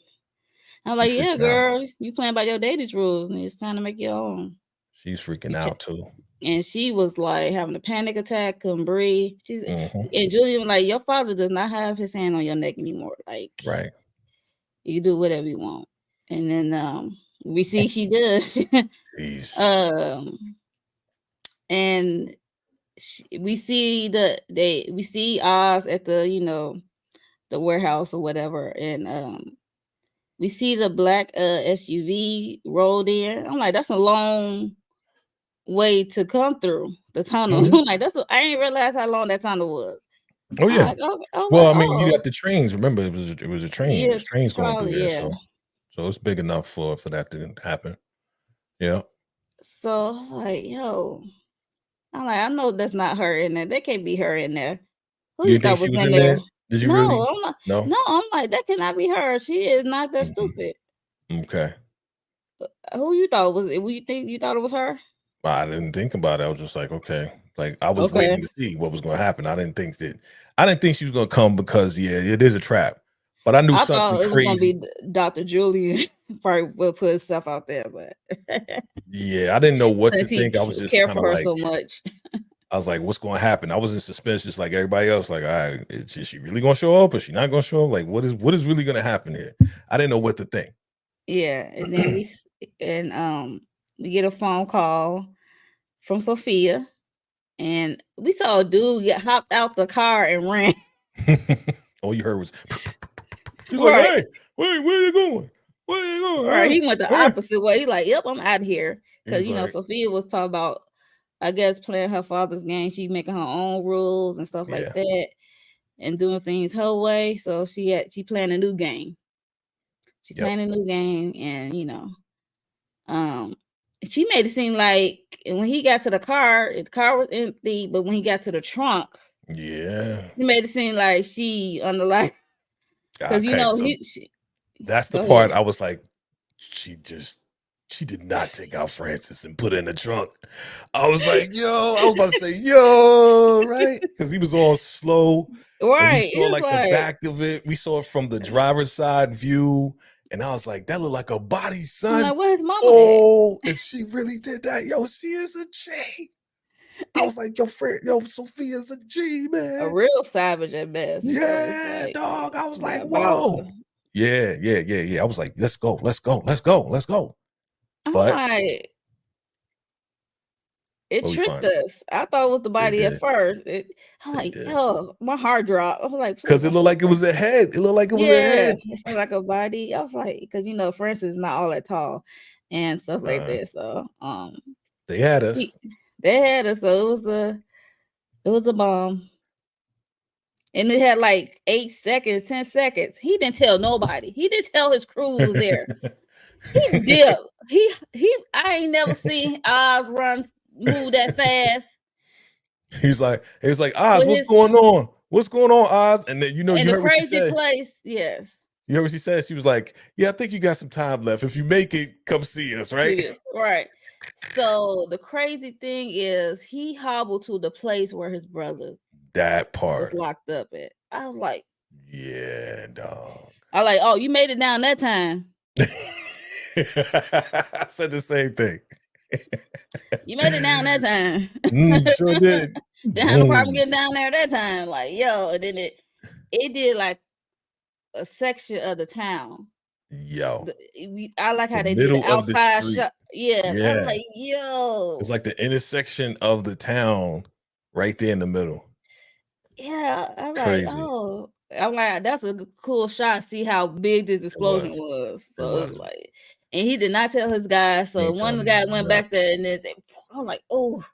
I'm like, yeah, girl, you playing by your daddy's rules, and it's time to make your own. She's freaking out too. And she was like having a panic attack, couldn't breathe. And Julian was like, your father does not have his hand on your neck anymore. Like, right. You do whatever you want. And then we see she does. And we see Oz at the the warehouse or whatever, and we see the black SUV rolled in. I'm like, that's a long way to come through the tunnel. I'm like, I didn't realize how long that tunnel was. Oh yeah. Like, well, I mean, you got the trains. Remember, it was a train. Yeah, There's trains going through there, yeah. so it's big enough for that to happen. Yeah. So like, I'm like, I know that's not her in there. That can't be her in there. Who you thought was in there? Did you really? I'm like, no, I'm like, that cannot be her. She is not that stupid. Okay. Who you thought was it? You thought it was her? I didn't think about it. I was just like, okay. Like I was waiting to see what was going to happen. I didn't think she was going to come because it is a trap. But I knew something crazy. It was going to be Dr. Julian. Probably will put stuff out there, but yeah, I didn't know what to think. I was just care for her like, so much. I was like, what's going to happen? I was in suspense, just like everybody else. Like, all right, is she really going to show up? Is she not going to show up? Like, what is really going to happen here? I didn't know what to think. Yeah, and then we get a phone call from Sofia, and we saw a dude get hopped out the car and ran. All you heard was, he's like, hey, where you going? Where you going? Right, he went the opposite way. He's like, yep, I'm out of here. Because, Sofia was talking about, I guess, playing her father's game. She making her own rules and stuff like that, and doing things her way. So she playing a new game. She playing a new game, and she made it seem like when he got to the car was empty, but when he got to the trunk, she made it seem like she underlined. Because that's the part I was like, she just She did not take out Francis and put her in the trunk. I was like, yo, I was about to say, yo, right? Because he was all slow. And we Right. saw It's like the like, back of it. We saw it from the driver's side view. And I was like, that looked like a body, I'm son. like, where's mama at? Oh, if she really did that, yo, she is a G. I was like, yo, friend, yo, Sophia's a G, A man. real savage at best. So it's Yeah, like, dog. I was like, diabolical. whoa. Yeah. I was like, let's go. I'm But like, it what we tricked find? us. I thought it was the It body at did. first. I'm It like, did. oh, my heart dropped. I was like, please Because it don't looked show like it was a head. It looked like it was a Yeah, head. it felt like a body. I was like, because Francis is not all that tall and stuff like that. So They had us. they had us. So it was a bomb. And it had like 8 seconds, 10 seconds. He didn't tell nobody. He didn't tell his crew was there. He did. I ain't never seen Oz move that fast. He was like, Oz, With what's his going on? What's going on, Oz? And then you in the heard what she crazy said. place. Yes. You heard what she said? She was like, yeah, I think you got some time left. If you make it, come see us, right? Yes, right. So the crazy thing is he hobbled to the place where his brother That was part. locked up at. I was like, Yeah, dog. I like, oh, you made it down that time. I said the same thing. You made it down that time. Sure did. Didn't have no problem getting down there that time. Like, yo, and then it did like a section of the town. Yo. I like how The they did the middle of the outside street. shot. Yeah. Yeah. I was like, yo. It's like the intersection of the town right there in the middle. Yeah. I'm Crazy. like, oh. I'm like, that's a cool shot. See how big this explosion was. So it was like, and he did not tell his guys. So one guy went back there and then I'm like, oh,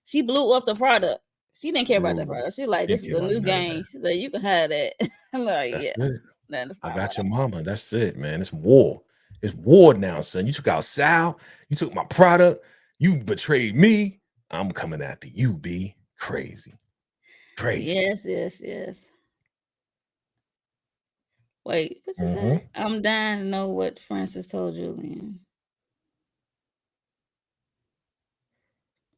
she blew up the product. She didn't care about that product. She like, this is a new game. She's like, you can have that. I'm like, That's yeah. it. That's I got your mama. That's it, man. It's war. It's war now, son. You took out Sal. You took my product. You betrayed me. I'm coming after you, B. Crazy. Yes. Wait, what you say? I'm dying to know what Francis told Julian.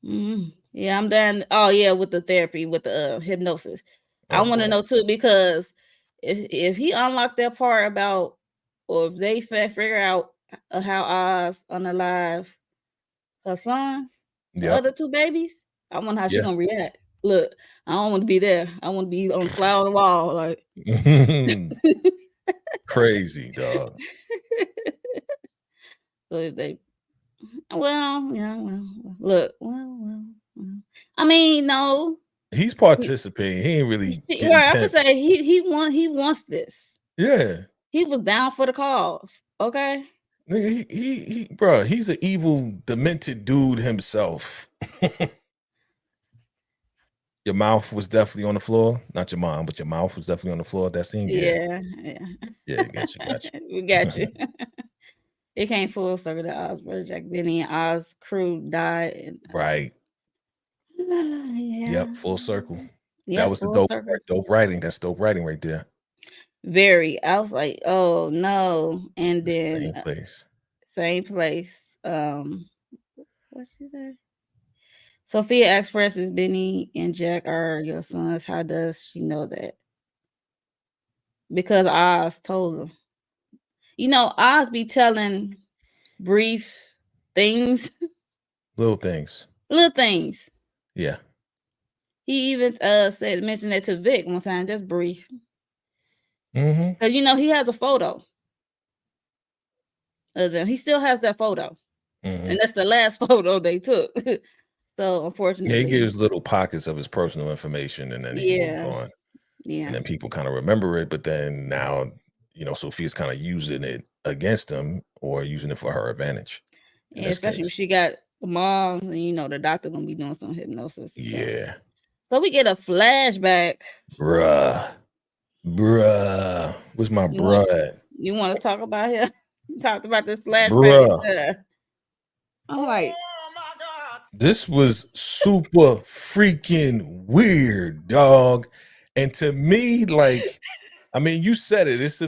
Yeah, I'm dying. Oh yeah, with the therapy, with the hypnosis. I want to know too, because if he unlocked that part about, or if they figure out how Oz unalive her sons, the other two babies, I wonder how she's gonna react. Look, I don't want to be there. I want to be on the fly on the wall, like crazy, dog. So if they, look, I mean, no, he's participating. He ain't really. Right, I would say he wants this. Yeah, he was down for the cause. Okay, bro, he's an evil, demented dude himself. Your mouth was definitely on the floor. Not your mom, but your mouth was definitely on the floor at that scene. Yeah. Got you. We got you. It came full circle that Oz brother Jack Benny and Oz crew died. Right. Yeah. Yep. Full circle. Yep, that was the dope writing. That's dope writing right there. Very. I was like, oh no. And then same place. What she say? Sofia asked Francis, Benny, and Jack are your sons. How does she know that? Because Oz told them. Oz be telling brief things. Little things. Yeah. He even mentioned that to Vic one time, just brief. Because he has a photo of them. He still has that photo. And that's the last photo they took. So unfortunately, he gives little pockets of his personal information, and then he moves on. Yeah. And then people kind of remember it, but then now, Sophia's kind of using it against him or using it for her advantage. Yeah, especially if she got the mom, and the doctor gonna be doing some hypnosis. Yeah. So we get a flashback. Bruh. Where's my bruh? You want to talk about him? Talked about this flashback. I'm like, oh my God. This was super freaking weird, dog. And to me, like, I mean, you said it. It's a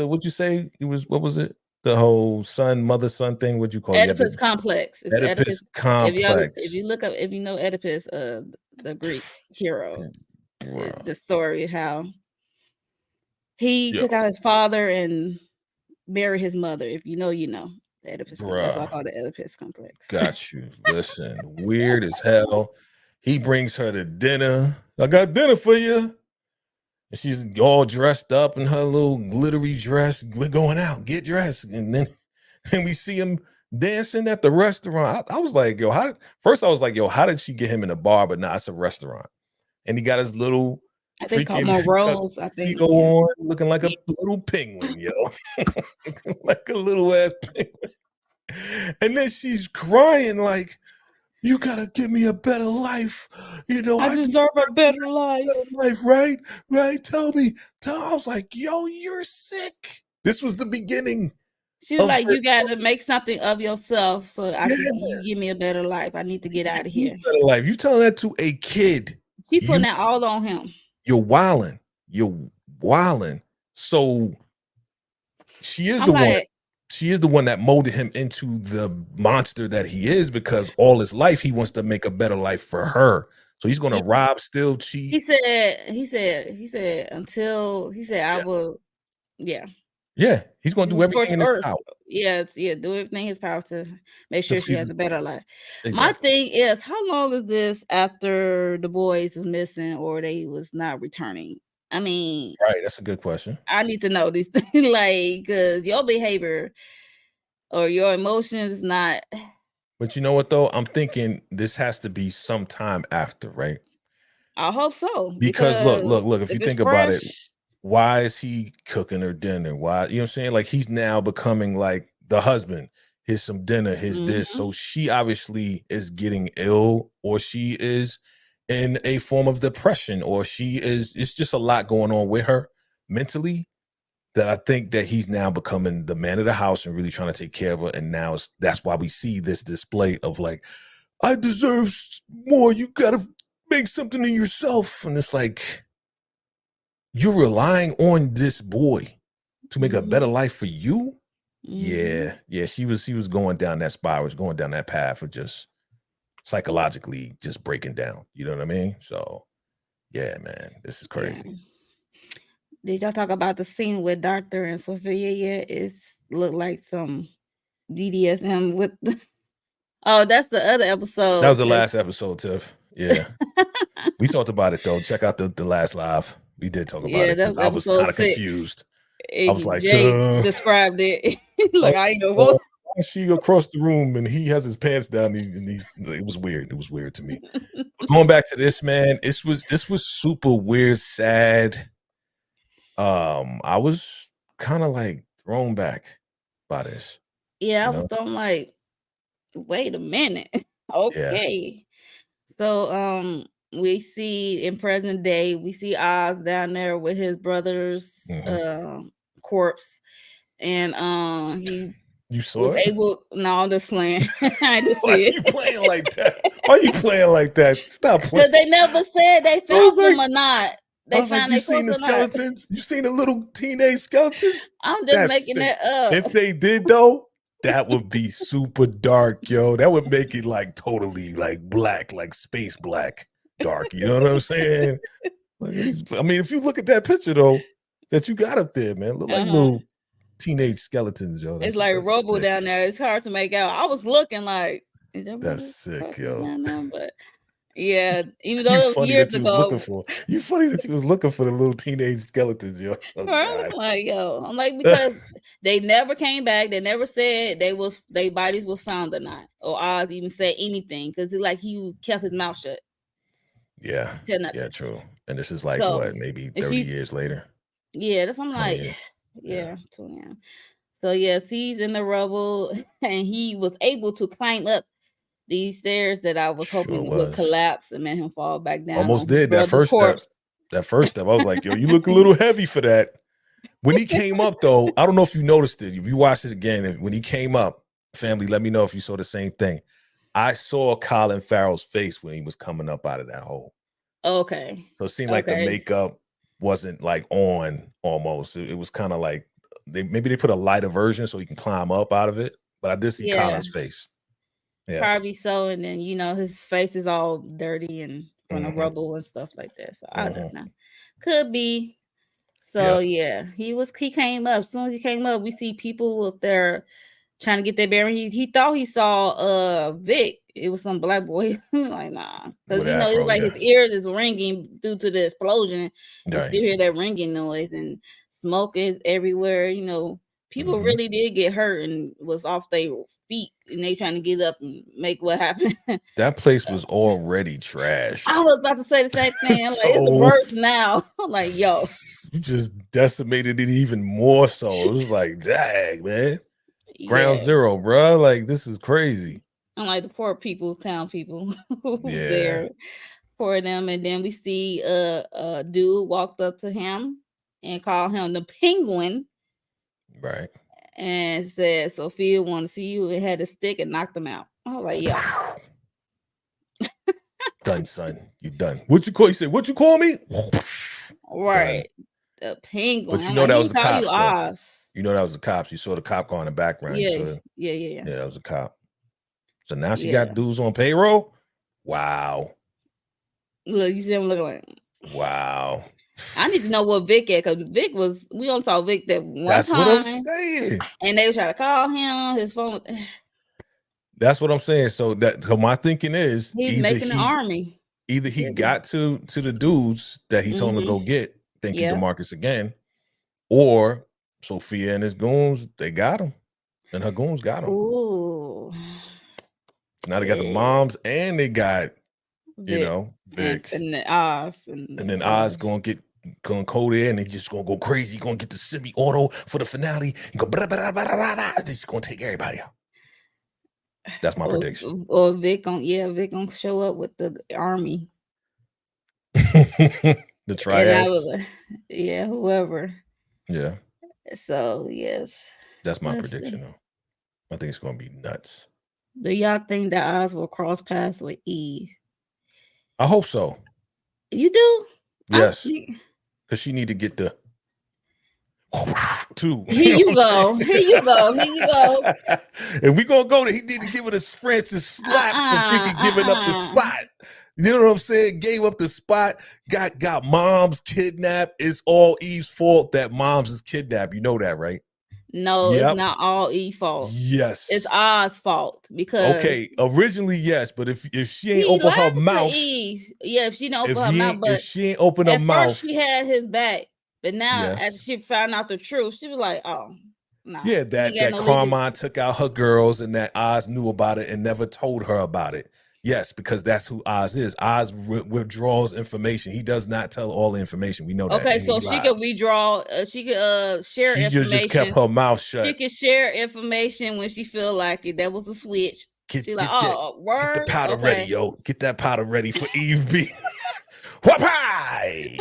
what you say? What was it? the whole son thing? What'd you call it? Oedipus complex. It's Oedipus. Oedipus complex. If you look up, if you know Oedipus, the Greek hero, the story how he took out his father and married his mother. If you know, you know. The Oedipus complex. That's why I call it the Oedipus complex. Got you. Listen, weird as hell. He brings her to dinner. I got dinner for you. And she's all dressed up in her little glittery dress. We're going out. Get dressed. And then we see him dancing at the restaurant. I was like, yo, first I was like, yo, how did she get him in a bar? But nah, it's a restaurant. And he got his little tuxedo on, looking like a little penguin, yo. Like a little ass penguin. And then she's crying like, you gotta give me a better life. You know, I deserve a better life. Right? Tell me. I was like, yo, you're sick. This was the beginning. She was like, you gotta make something of yourself so you give me a better life. I need to get out of here. Better life. You telling that to a kid. She putting that all on him. You're wilding. So she is the one. She is the one that molded him into the monster that he is, because all his life he wants to make a better life for her. So he's going to rob, steal, cheat. He said I will. Yeah, he's going to do everything in his power. Do everything in his power to make sure she has a better life. Exactly. My thing is, how long is this after the boys was missing or they was not returning? I mean, right, that's a good question. I need to know these things, like, because your behavior or your emotions not. But you know what, though? I'm thinking this has to be sometime after, right? I hope so. Because look, if you think about it, why is he cooking her dinner? Why, you know what I'm saying? Like, he's now becoming like the husband. Here's some dinner, here's this. So she obviously is getting ill, or she is in a form of depression, or it's just a lot going on with her mentally, that I think that he's now becoming the man of the house and really trying to take care of her. And now that's why we see this display of like, I deserve more. You got to make something of yourself. And it's like, you're relying on this boy to make a better life for you. Yeah. She was going down that spiral, going down that path of just psychologically just breaking down. You know what I mean? So yeah, man, this is crazy. Yeah. Did y'all talk about the scene with Dr. and Sofia yet? It's looked like some BDSM with oh, that's the other episode. That was the last episode, Tiff. Yeah. We talked about it though. Check out the last live. We did talk about it because I was kind of confused. I was like, Jay described it like I know what. She across the room and he has his pants down. It was weird. It was weird to me. But going back to this, man, this was super weird, sad. I was kind of like thrown back by this. Yeah, I was thrown like, wait a minute. Okay. Yeah. So we see in present day, we see Oz down there with his brother's corpse, and you saw was it? No, I'm just playing. I just Why see are you playing like that? Why are you playing like that? Stop playing. Because they never said they found them or not. I was like, you seen the skeletons? You seen the little teenage skeletons? I'm just making that up. If they did though, that would be super dark, yo. That would make it like totally like black, like space black dark. You know what I'm saying? Like, I mean, if you look at that picture though, that you got up there, man, look like little teenage skeletons, yo. It's like Robo down there. It's hard to make out. I was looking like, that's sick, yo. But yeah, even though it was years ago. You funny that you was looking for the little teenage skeletons, yo. Oh, I'm like, I'm like, because they never came back. They never said their bodies was found or not, or Oz even said anything, because he kept his mouth shut. Yeah, true. And this is like what, maybe 30 years later. Yeah, that's I'm like, yeah. So yeah, he's in the rubble, and he was able to climb up these stairs that I was hoping would collapse and make him fall back down. Almost did that first step. That first step, I was like, yo, you look a little heavy for that. When he came up, though, I don't know if you noticed it. If you watched it again, when he came up, family, let me know if you saw the same thing. I saw Colin Farrell's face when he was coming up out of that hole. Okay. So it seemed like the makeup wasn't like on almost. It was kind of like maybe they put a lighter version so he can climb up out of it. But I did see Yeah. Colin's face. Yeah. Probably so. And then, you know, his face is all dirty and from the rubble and stuff like that. So I don't know. Could be. So yeah, he came up. As soon as he came up, we see people up there trying to get their bearing. He thought he saw Vic. It was some black boy. Like, nah. Because you know, it's like his ears is ringing due to the explosion. You still hear that ringing noise and smoke is everywhere. You know, people really did get hurt and was off their feet and they trying to get up and make what happened. That place was already trashed. I was about to say the same thing. Like, it's worse now. I'm like, yo. You just decimated it even more so. It was like, dang, man. Ground zero, bro. Like, this is crazy. I'm like, the poor people, town people there for them. And then we see a dude walked up to him and called him the Penguin. Right. And said, Sofia want to see you, and had a stick and knocked him out. I was like, yeah. Done, son. You done. What you call? You said, what you call me? Right. Done. The Penguin. But you know that was the cops. You know that was the cops. You saw the cop go in the background. Yeah. Yeah, that was a cop. So now she got dudes on payroll. Wow. Look, you see him looking like. Wow. I need to know what Vic at, because Vic we only saw Vic that one time. That's what I'm saying. And they were trying to call him. His phone. That's what I'm saying. So my thinking is he's making an army. Either he got to the dudes that he told him to go get, thank you, DeMarcus again, or Sofia and his goons, they got him. And her goons got him. Ooh. So now they got the moms and they got, Vic. You know, Vic. And then Oz. And then Oz going go there and they just going to go crazy. Going to get the semi-auto for the finale. And go, blah, blah, blah, blah, blah. They're just going to take everybody out. That's my prediction. Or Vic gonna show up with the army. The triads. Whoever. Yeah. So yes. That's my prediction though. I think it's gonna be nuts. Do y'all think that Oz will cross paths with Eve? I hope so. You do? Yes. Because she need to get the too. Here you go. And we gonna go there. He need to give it a Francis slap for freaking giving up the spot. You know what I'm saying? Gave up the spot, got moms kidnapped. It's all Eve's fault that moms is kidnapped. You know that, right? No, it's not all Eve's fault. Yes. It's Oz's fault because originally yes, but if she ain't open her mouth. If she don't open her mouth, but if she ain't open her mouth. First she had his back. But now, as she found out the truth, she was like, "Oh, no." Yeah, that Carmine took out her girls, and that Oz knew about it and never told her about it. Yes, because that's who Oz is. Oz withdraws information. He does not tell all the information. We know that. Okay, so she could withdraw. She could share information. She just kept her mouth shut. She could share information when she feel like it. That was a switch. She's like, word. Get the powder ready, yo. Get that powder ready for Eve B. Whoop-hi!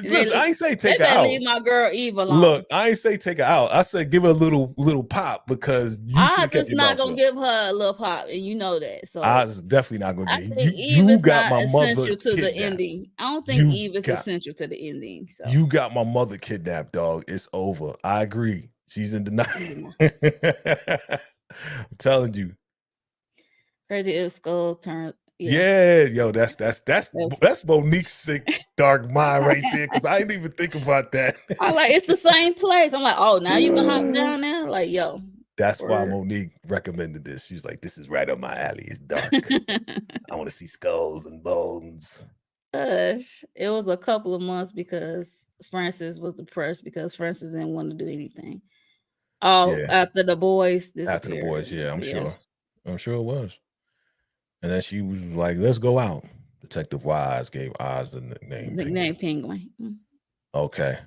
Listen, I ain't say take her out. Leave my girl Eve alone. Look, I ain't say take her out. I said give her a little pop because I just not gonna give her a little pop, and you know that. So I was definitely not gonna give you. You got my mother essential to the ending. I don't think Eve is essential to the ending. So you got my mother kidnapped, dog. It's over. I agree. She's in denial. I'm telling you. Crazy if Skull turned. Yeah, yo, that's Monique's sick dark mind right there. Because I didn't even think about that. I'm like, it's the same place. I'm like, oh, now you gonna hop down there? Like, yo. That's why Monique recommended this. She's like, this is right up my alley. It's dark. I want to see skulls and bones. It was a couple of months because Francis was depressed because Francis didn't want to do anything. After the boys disappeared. After the boys, I'm sure. I'm sure it was. And then she was like, let's go out. Detective Wise gave Oz the nickname Penguin. Okay.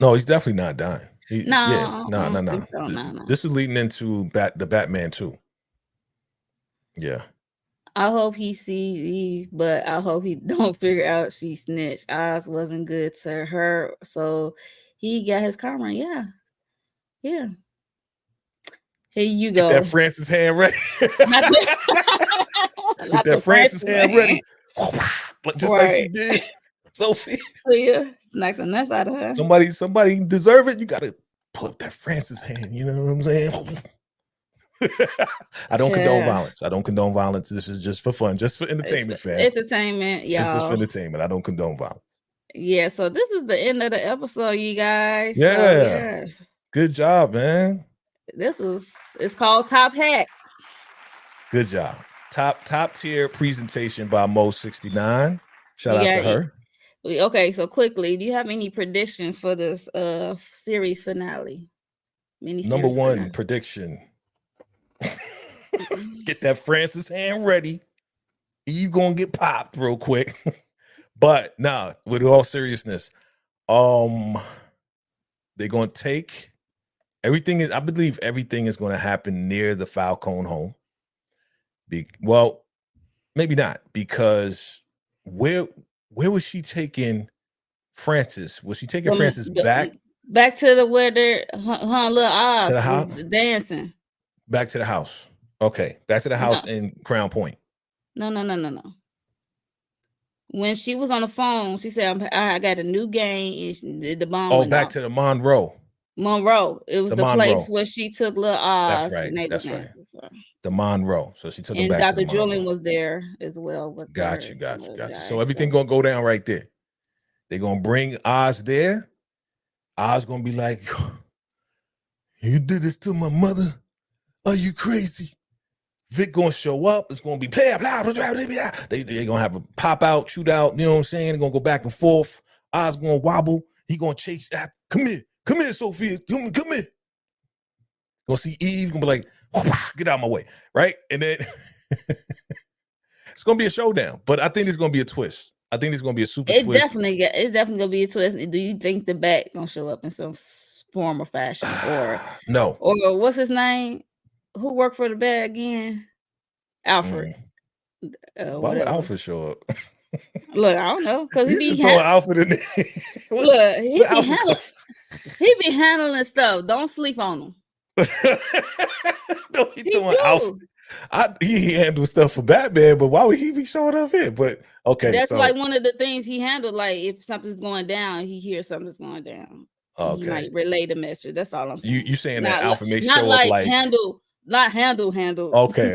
No, he's definitely not dying. No. This is leading into the Batman 2. Yeah. I hope he sees Eve, but I hope he don't figure out she snitched. Oz wasn't good to her, so he got his karma. Yeah. Here you go. Get that Francis hand ready. Get that Francis hand ready. Just like she did. Sophia. Sofia smacked the nuts out of her. Somebody deserve it. You gotta pull up that Francis hand. You know what I'm saying? I don't condone violence. I don't condone violence. This is just for fun, just for entertainment, fam. Entertainment, y'all. It's just for entertainment. I don't condone violence. Yeah, so this is the end of the episode, you guys. Yeah. So, yeah. Good job, man. It's called Top Hat. Good job. Top tier presentation by Mo69. Shout out to her. Okay, so quickly, do you have any predictions for this series finale? Number one prediction. Get that Francis hand ready. You gonna get popped real quick. But nah, with all seriousness, they're gonna take everything I believe everything is gonna happen near the Falcone home. Well, maybe not, because where was she taking Francis? Was she taking Francis back to where her little Oz was dancing? Back to the house. Okay, back to the house in Crown Point. No. When she was on the phone, she said, "I got a new game." The bomb. Back to the Monroe. It was the place where she took little Oz. That's right. The Monroe. So she took him back. And Dr. Julian was there as well. With Gotcha. So everything gonna go down right there. They're gonna bring Oz there. Oz gonna be like, "You did this to my mother? Are you crazy?" Vic gonna show up. It's gonna be blah, blah, blah, blah, blah. They gonna have a pop out, shoot out. You know what I'm saying? They're gonna go back and forth. Oz gonna wobble. He gonna chase. Come here, Sophia. Come here. Gonna see Eve. Gonna be like, get out of my way, right? And then it's gonna be a showdown. But I think it's gonna be a twist. I think it's gonna be a super twist. It's definitely gonna be a twist. Do you think the Bat gonna show up in some form or fashion, or no? Or what's his name? Who worked for the Bat again? Alfred. Why would Alfred show up? Look, I don't know, because he be throwing Alfred in there. Look, he be handling stuff. Don't sleep on him. Don't be throwing Alfred. He handled stuff for Batman, but why would he be showing up here? But okay, that's like one of the things he handled. Like if something's going down, he hears something's going down. Okay, he might relay the message. That's all I'm saying. You saying that Alfred may show up like handle. Okay.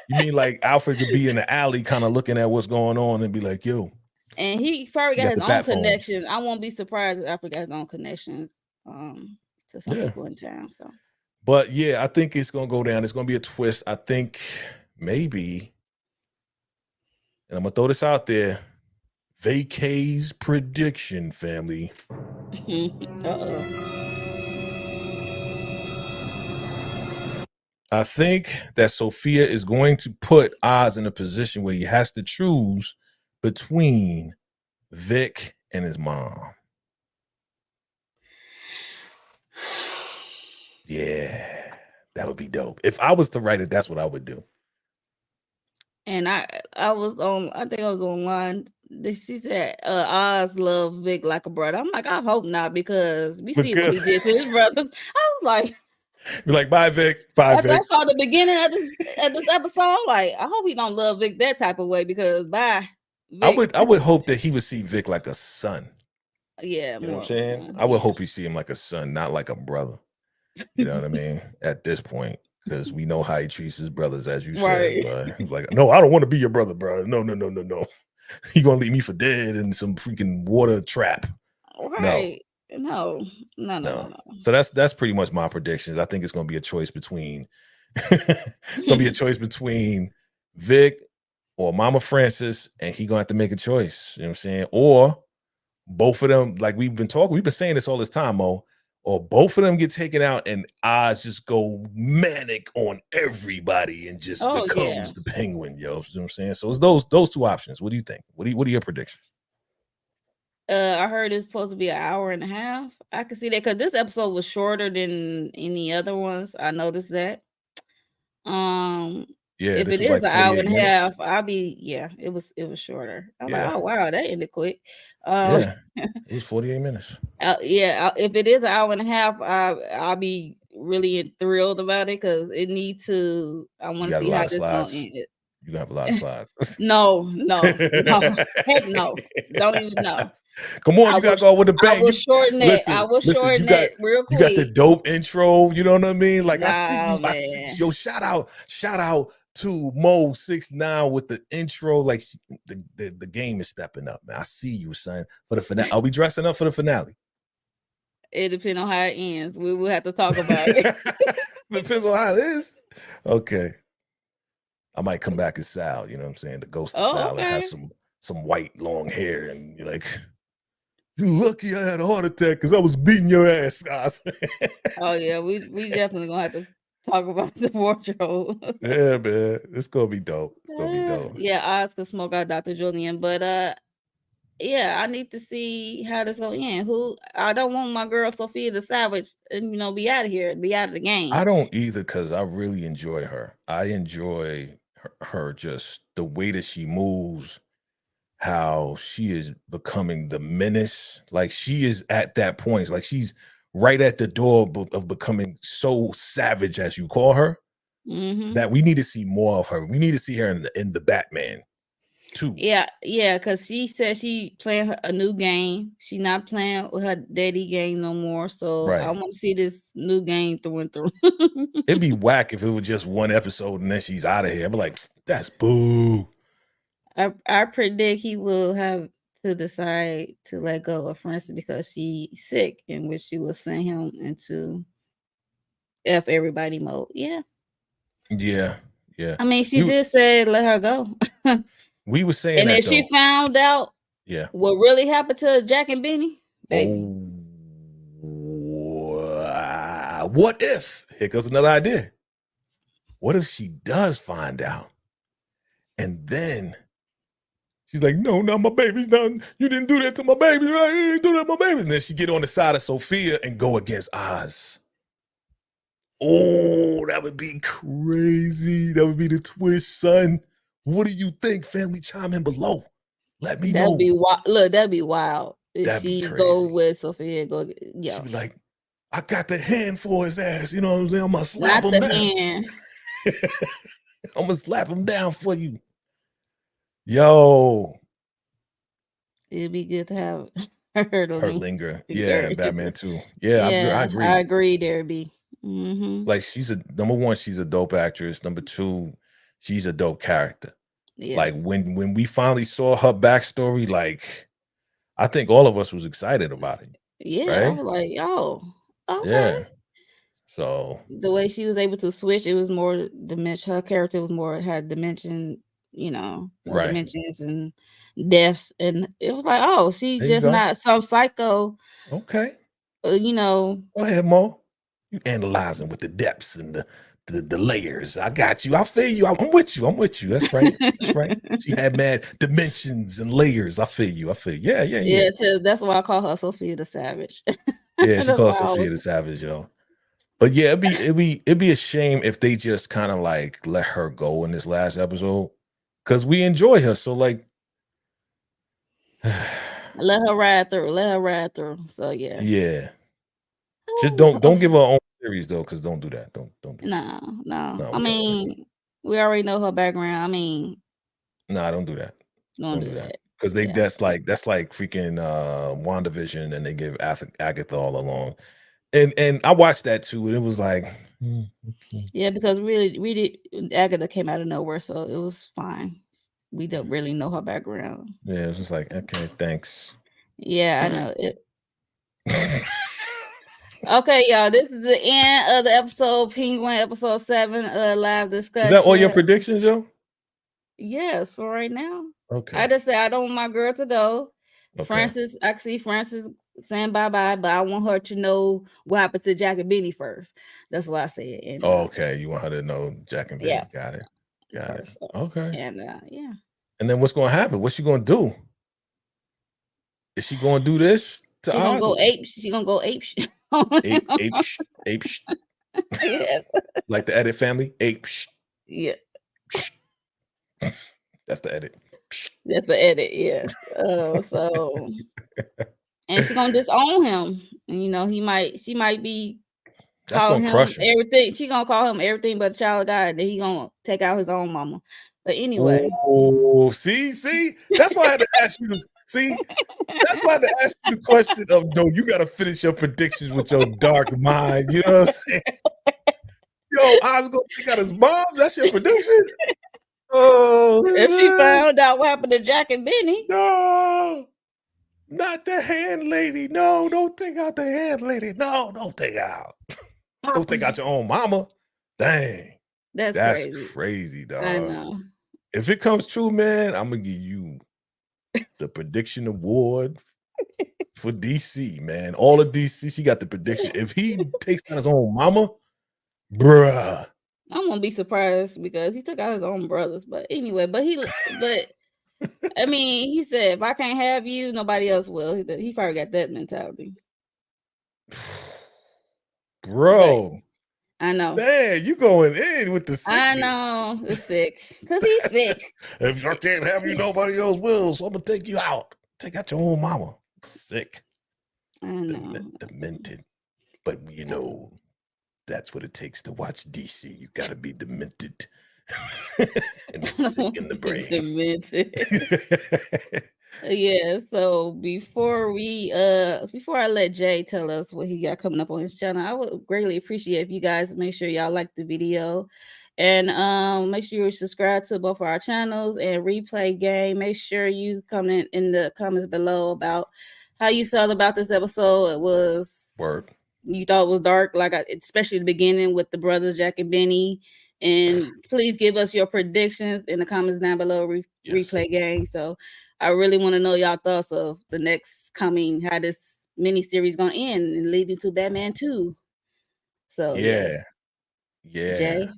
You mean like Alfred could be in the alley kind of looking at what's going on and be like, yo. And he probably got his own connections. I won't be surprised if Alfred got his own connections to some people in town. So, but yeah, I think it's gonna go down. It's gonna be a twist. I think maybe, and I'm gonna throw this out there. VACAY's prediction, family. I think that Sofia is going to put Oz in a position where he has to choose between Vic and his mom. Yeah, that would be dope. If I was to write it, that's what I would do. And I think I was online. She said Oz loved Vic like a brother. I'm like, I hope not, because we see what he did to his brothers. I was like, you're like, bye, Vic. Bye, Vic. I saw the beginning of this episode. Like, I hope he don't love Vic that type of way, because bye. Vic. I would hope that he would see Vic like a son. Yeah, you know what I'm saying? I would hope he see him like a son, not like a brother. You know what I mean? At this point, because we know how he treats his brothers, as you said. But he's like, no, I don't want to be your brother, bro. No. You gonna leave me for dead in some freaking water trap? Right? No. So that's pretty much my predictions. I think it's gonna be a choice between Vic or Mama Francis, and he gonna have to make a choice. You know what I'm saying? Or both of them, like we've been saying this all this time, Mo. Or both of them get taken out and Oz just go manic on everybody and just becomes the Penguin, yo. You know what I'm saying? So it's those two options. What do you think? What are your predictions? I heard it's supposed to be an hour and a half. I can see that, because this episode was shorter than any other ones. I noticed that. If it is an hour and a half, it was shorter. I'm like, oh wow, that ended quick. It was 48 minutes. If it is an hour and a half, I'll be really thrilled about it, because it needs to. I want to see how this gonna end. You gonna have a lot of slides. No, heck no. Don't even know. Come on, you gotta go with the I bang. will shorten that. I will Listen. shorten that real You got the quick. dope intro. You know what I mean? Like I see Nah, you. man. Yo, shout out to Mo69 with the intro. Like the game is stepping up, man. I see you, son. For the finale, are we dressing up for the finale? It depends on how it ends. We will have to talk about it. Depends on how it is. Okay. I might come back as Sal, you know what I'm saying? The ghost of Sal that has some white long hair, and you're like, you lucky I had a heart attack because I was beating your ass, guys. Oh yeah, we definitely gonna have to talk about the wardrobe. Yeah, man. It's gonna be dope. It's gonna be dope. Yeah, Oz could smoke out Dr. Julian, but yeah, I need to see how this gonna end. I don't want my girl Sofia the Savage and be out of here, be out of the game. I don't either, because I really enjoy her. I enjoy her just the way that she moves, how she is becoming the menace. Like she is at that point, like she's right at the door of becoming so savage, as you call her, that we need to see more of her. We need to see her in the Batman too. Yeah, because she said she playing a new game. She not playing with her daddy game no more. So I want to see this new game through and through. It'd be whack if it was just one episode and then she's out of here. I'd be like, that's boo. I predict he will have to decide to let go of Francis because she's sick, in which she will send him into F everybody mode. Yeah. Yeah. I mean, she did say let her go. We were saying and that, if she found out what really happened to Jack and Benny, baby. What if? Here goes another idea. What if she does find out? And then she's like, no, not my babies. No, you didn't do that to my babies. Right? You didn't do that to my babies. And then she get on the side of Sofia and go against Oz. Oh, that would be crazy. That would be the twist, son. What do you think? Family, chime in below. Let me know. That'd be wild. If she go with Sofia, she'd be like, I got the hand for his ass. You know what I'm saying? I'm gonna slap him down. Hand. I'm gonna slap him down for you. Yo. It'd be good to have her linger. Yeah, Batman too. Yeah, I agree. I agree there, B. Like she's number one, she's a dope actress. Number two, she's a dope character. Yeah. Like when we finally saw her backstory, like I think all of us was excited about it. Yeah, right? I was like, yo, okay. Yeah. So the way she was able to switch, it was more dimension. Her character was more had dimension, more dimensions and deaths, and it was like, oh, she just not some psycho. Okay. Go ahead, Mo. You analyzing with the depths and the layers. I got you. I feel you. I'm with you. That's right. That's right. She had mad dimensions and layers. I feel you. Yeah. Yeah. That's why I call her Sofia the Savage. Yeah, she calls Sofia the Savage, yo. But yeah, it'd be a shame if they just kind of like let her go in this last episode, because we enjoy her. So like, let her ride through. So yeah. Yeah. Just don't give her own series though, because don't do that. Don't do that. No. I mean, we already know her background. I mean, don't do that. Don't do that. Because that's like freaking WandaVision, and they give Agatha all along. And I watched that too, and it was like, okay. Yeah, because really Agatha came out of nowhere, so it was fine. We don't really know her background. Yeah, it was just like, okay, thanks. Yeah, I know it. Okay, y'all, this is the end of the episode, Penguin episode 7, live discussion. Is that all your predictions, Joe? Yes, for right now. Okay. I just said I don't want my girl to go. Okay. Francis, I see Francis saying bye-bye, but I want her to know what happened to Jack and Benny first. That's what I said. And, okay. You want her to know Jack and Benny. Yeah. Got it. Okay. And yeah. And then what's going to happen? What's she going to do? Is she going to do this to She Oz? Gonna go ape. She gonna go ape. Ape. Yes. Like the Edit family. Ape. Yeah. That's the edit. That's the edit, yeah. So and she's gonna disown him. And she might be calling him everything. She's gonna call him everything but a child of God. Then he gonna take out his own mama. But anyway. Oh, see, that's why I had to ask you to see. That's why I had to ask you the question of no, you got to finish your predictions with your dark mind. You know what I'm saying? Yo, I was gonna take out his mom. That's your prediction. Oh, If she found out what happened to Jack and Benny. no, not the hand lady. No, don't take out the hand lady. No, don't take out. Don't take out your own mama. Dang. That's crazy, dog. I know. If it comes true, man, I'm gonna give you the prediction award for DC, man. All of DC, she got the prediction. If he takes out his own mama, bruh. I'm gonna be surprised because he took out his own brothers. But anyway, but I mean, he said if I can't have you, nobody else will. He probably got that mentality. Bro. But I know. Man, you going in with the sickness. I know. It's sick. Because he's sick. If I can't have you, nobody else will. So I'm going to take you out. Take out your own mama. Sick. I know. Demented. But, you know, that's what it takes to watch DC. You got to be demented. And sick in the brain. Demented. Yeah, so before I let Jay tell us what he got coming up on his channel, I would greatly appreciate if you guys make sure y'all like the video and make sure you subscribe to both of our channels and Replay Game. Make sure you comment in the comments below about how you felt about this episode. It was you thought it was dark, like especially the beginning with the brothers Jack and Benny. And please give us your predictions in the comments down below. Replay Game. So I really want to know y'all thoughts of the next coming, how this mini series gonna end and leading to Batman 2. So yeah. Jay.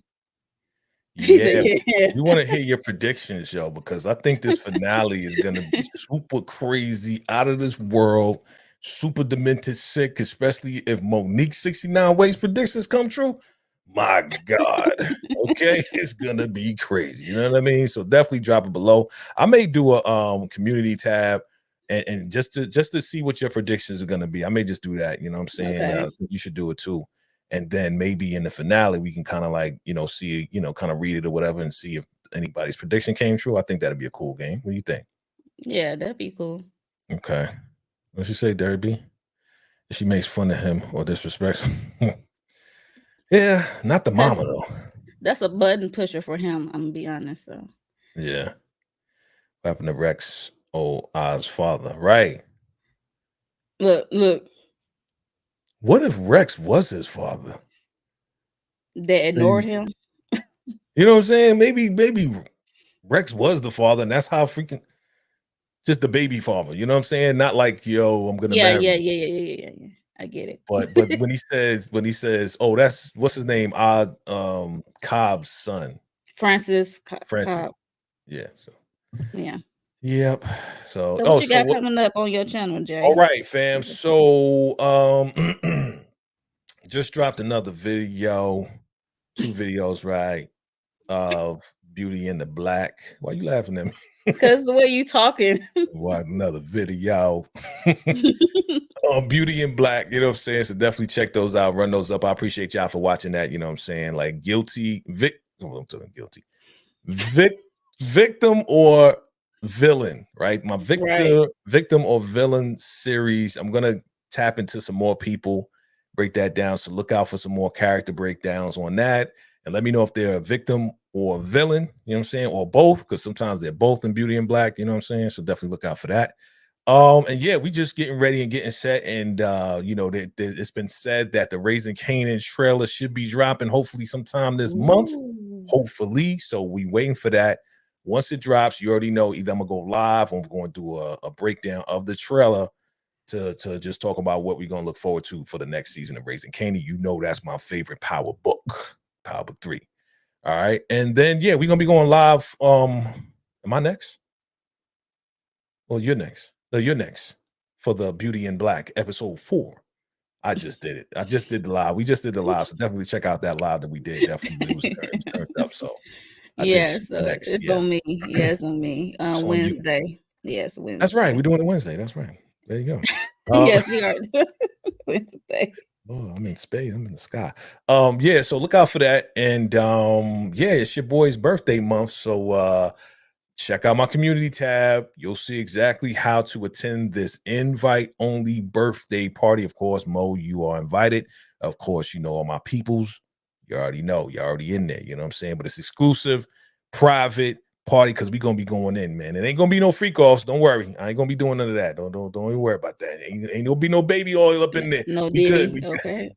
Yeah. We want to hear your predictions, yo, because I think this finale is gonna be super crazy, out of this world, super demented, sick, especially if Monique 69 Ways predictions come true. My God. Okay, it's gonna be crazy. You know what I mean? So definitely drop it below. I may do a community tab and just to see what your predictions are gonna be. I may just do that. You know what I'm saying? Okay. You should do it too. And then maybe in the finale, we can kind of like, see, kind of read it or whatever and see if anybody's prediction came true. I think that'd be a cool game. What do you think? Yeah, that'd be cool. Okay. What'd she say, Derby? If she makes fun of him or disrespects him. Yeah, not the mama though. That's a button pusher for him, I'm gonna be honest. So yeah. What happened to Rex Oz father? Right. Look. What if Rex was his father? They ignored him. You know what I'm saying? Maybe Rex was the father, and that's how freaking just the baby father. You know what I'm saying? Not like, yo, I'm gonna marry. Yeah. I get it. But when he says, oh, that's what's his name? Cobb's son. Francis. Cobb. Yeah. So yeah. Yep. So what you got coming up on your channel, Jay? All right, fam. So just dropped another video, 2 videos, right? Of Beauty in the Black. Why you laughing at me? Because the way you talking. What another video. Beauty in Black, you know what I'm saying? So definitely check those out, run those up. I appreciate y'all for watching that, you know what I'm saying? Like victim or villain, right? My victim or villain series. I'm gonna tap into some more people, break that down. So look out for some more character breakdowns on that. And let me know if they're a victim or a villain, you know what I'm saying, or both, because sometimes they're both in Beauty in Black, you know what I'm saying? So definitely look out for that. And yeah, we just getting ready and getting set. And it's been said that the Raising Kanan trailer should be dropping hopefully sometime this month. Hopefully. So we waiting for that. Once it drops, you already know either I'm gonna go live or I'm going to do a breakdown of the trailer to just talk about what we're gonna look forward to for the next season of Raising Kanan. You know that's my favorite Power Book 3. All right, and then yeah, we're gonna be going live. Am I next? Well, you're next. No, you're next for the Beauty in Black episode 4. I just did it. I just did the live. We just did the live, so definitely check out that live that we did. Definitely, it was turned up. So it's on me. Yeah, it's on me. Wednesday. Yes, Wednesday. That's right. We're doing it Wednesday. That's right. There you go. Yes, we are. Wednesday. Oh, I'm in space. I'm in the sky. Yeah, so look out for that. And yeah, it's your boy's birthday month. So check out my community tab. You'll see exactly how to attend this invite-only birthday party. Of course, Mo, you are invited. Of course, you know all my peoples. You already know. You're already in there. You know what I'm saying? But it's exclusive, private party because we're gonna be going in, man. It ain't gonna be no freak offs. Don't worry. I ain't gonna be doing none of that. Don't even worry about that. Ain't gonna be no baby oil up in there. No We good. Diddy. Okay.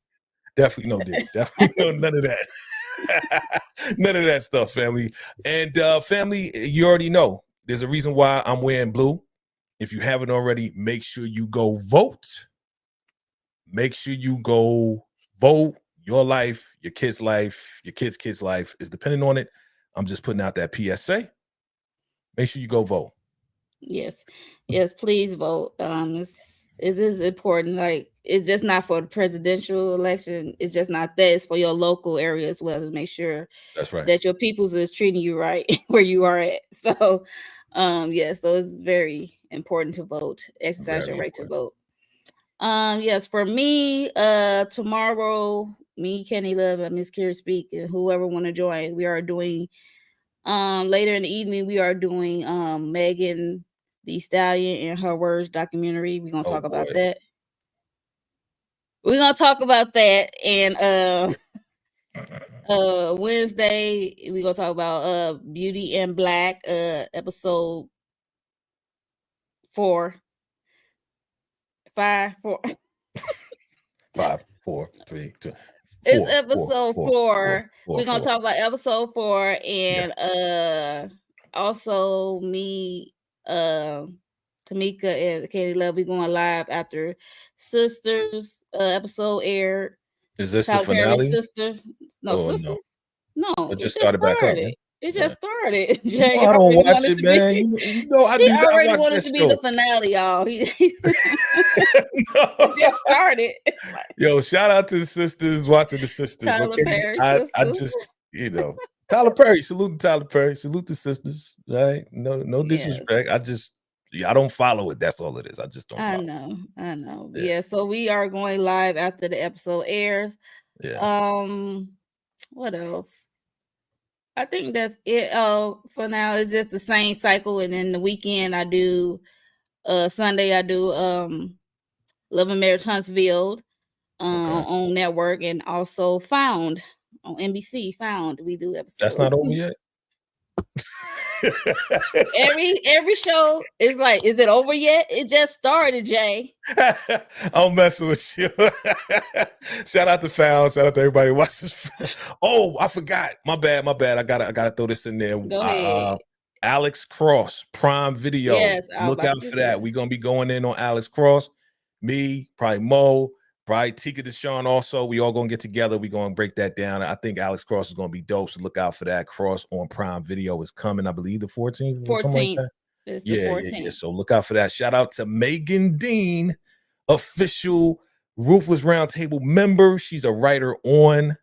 Definitely no Diddy. Definitely no none of that. None of that stuff, family. And family, you already know there's a reason why I'm wearing blue. If you haven't already, make sure you go vote. Make sure you go vote. Your life, your kid's life, your kid's life is depending on it. I'm just putting out that PSA. Make sure you go vote. Yes, yes, please vote. It is important. Like, it's just not for the presidential election. It's just not that. It's for your local area as well to make sure That's right. that your peoples is treating you right where you are at. So, yeah, so it's very important to vote. Exercise your Very right to important. vote. Yes, for me, tomorrow, me, Kenny Love, and Miss Kira Speak, and whoever want to join, we are doing later in the evening, we are doing Megan the Stallion and Her Words documentary. We're gonna Oh talk about boy. that. We're gonna talk about that. And Wednesday, we're gonna talk about Beauty and Black, episode 4, 5, 4. 5, 4, 3, 2, It's 4, 4, episode 4, 4, 4. 4, We're gonna 4. talk about episode 4, Yeah. and also me, Tamika and Katie Love. We going live after Sisters episode aired. Is this the Tyler Perry's finale? Sisters. No, Oh Sisters. no. No, It it just just started back up, started. right? It Right. just started. You know Jay I don't already watch wanted it, to be. man. You know I He do not already watch wanted that to be the show. finale, y'all. He No. just started. Yo, shout out to the sisters, watching the sisters. Tyler Okay. Perry I Sisters. just, Tyler Perry, salute to Tyler Perry, salute the sisters. Right? No Yes. disrespect. I don't follow it. That's all it is. I just don't I follow. know, I know. Yeah, Yeah, so we are going live after the episode airs. yeah. What else? I think that's it. For now, it's just the same cycle, and then the weekend I do. Sunday I do Love and Marriage Huntsville Okay. on network, and also Found on NBC. Found we do That's episodes. not over yet. every show is like, is it over yet? It just started, Jay. I'm messing with you. Shout out to Found. Shout out to everybody who watches. Oh, I forgot. My bad. I gotta throw this in there. Go ahead. Alex Cross, Prime Video. Yes, I was Look about out to for get that. We're gonna be going in on Alex Cross. Me, probably Mo, probably Tika Deshawn also. We all gonna get together. We're gonna break that down. I think Alex Cross is gonna be dope. So look out for that. Cross on Prime Video is coming, I believe, the 14th or something like 14th. that. It's the Yeah. 14th. So look out for that. Shout out to Megan Dean, official Ruthless Roundtable member. She was a writer on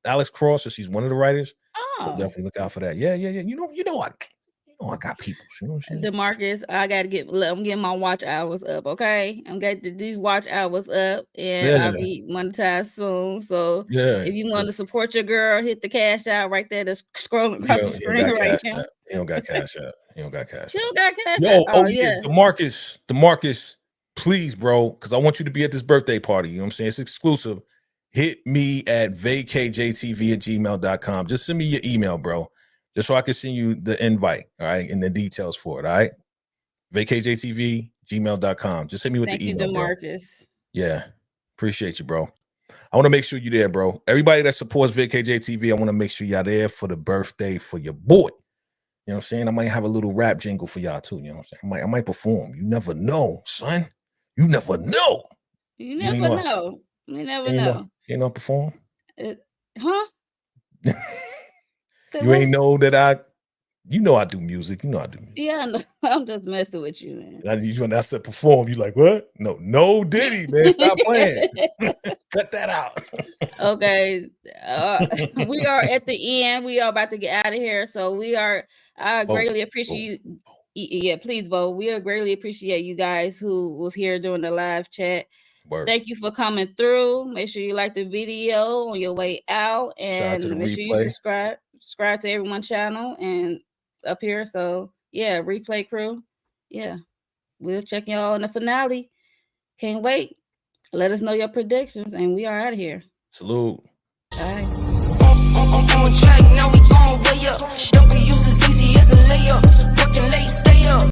Alex Cross, so she's one of the writers. So Oh. definitely look out for that. Yeah. I got people. You know what I'm saying? DeMarcus, I'm getting my watch hours up, okay? I'm getting these watch hours up, and I'll Yeah. be monetized soon. So Yeah. if you want to support your girl, hit the cash out right there that's scrolling across the He don't screen got right cash now. out. He don't got cash out. He don't got cash You out. got cash Yo, out? oh Oh yeah, yeah. DeMarcus, please, bro, because I want you to be at this birthday party. You know what I'm saying? It's exclusive. Hit me at VACAYJTV@gmail.com. Just send me your email, bro, just so I can send you the invite, all right, and the details for it, all right? VACAYJTV@gmail.com. Just hit me with Thank the you, email, bro. DeMarcus. Yeah, appreciate you, bro. I want to make sure you're there, bro. Everybody that supports VACAYJTV, I want to make sure y'all there for the birthday for your boy. You know what I'm saying? I might have a little rap jingle for y'all too. You know what I'm saying? I might perform. You never know, son. You never know. You You ain't never know. know. You never You ain't know. know. You ain't know I perform. Huh? Say You what? ain't know that I. You know I do music. You know I do music. Yeah, no, I'm just messing with you, man. When I said perform, you like what? No Diddy, man. Stop playing. Cut that out. Okay, we are at the end. We are about to get out of here, so I greatly appreciate you. Yeah, please vote. We greatly appreciate you guys who was here during the live chat. Word. Thank you for coming through. Make sure you like the video on your way out, and make sure you subscribe to everyone's channel and up here. So yeah, replay crew. Yeah, we'll check y'all in the finale. Can't wait. Let us know your predictions, and we are out of here. Salute. Bye. On track, now we gon' way up. W's as easy as a layup. Working late, stay up.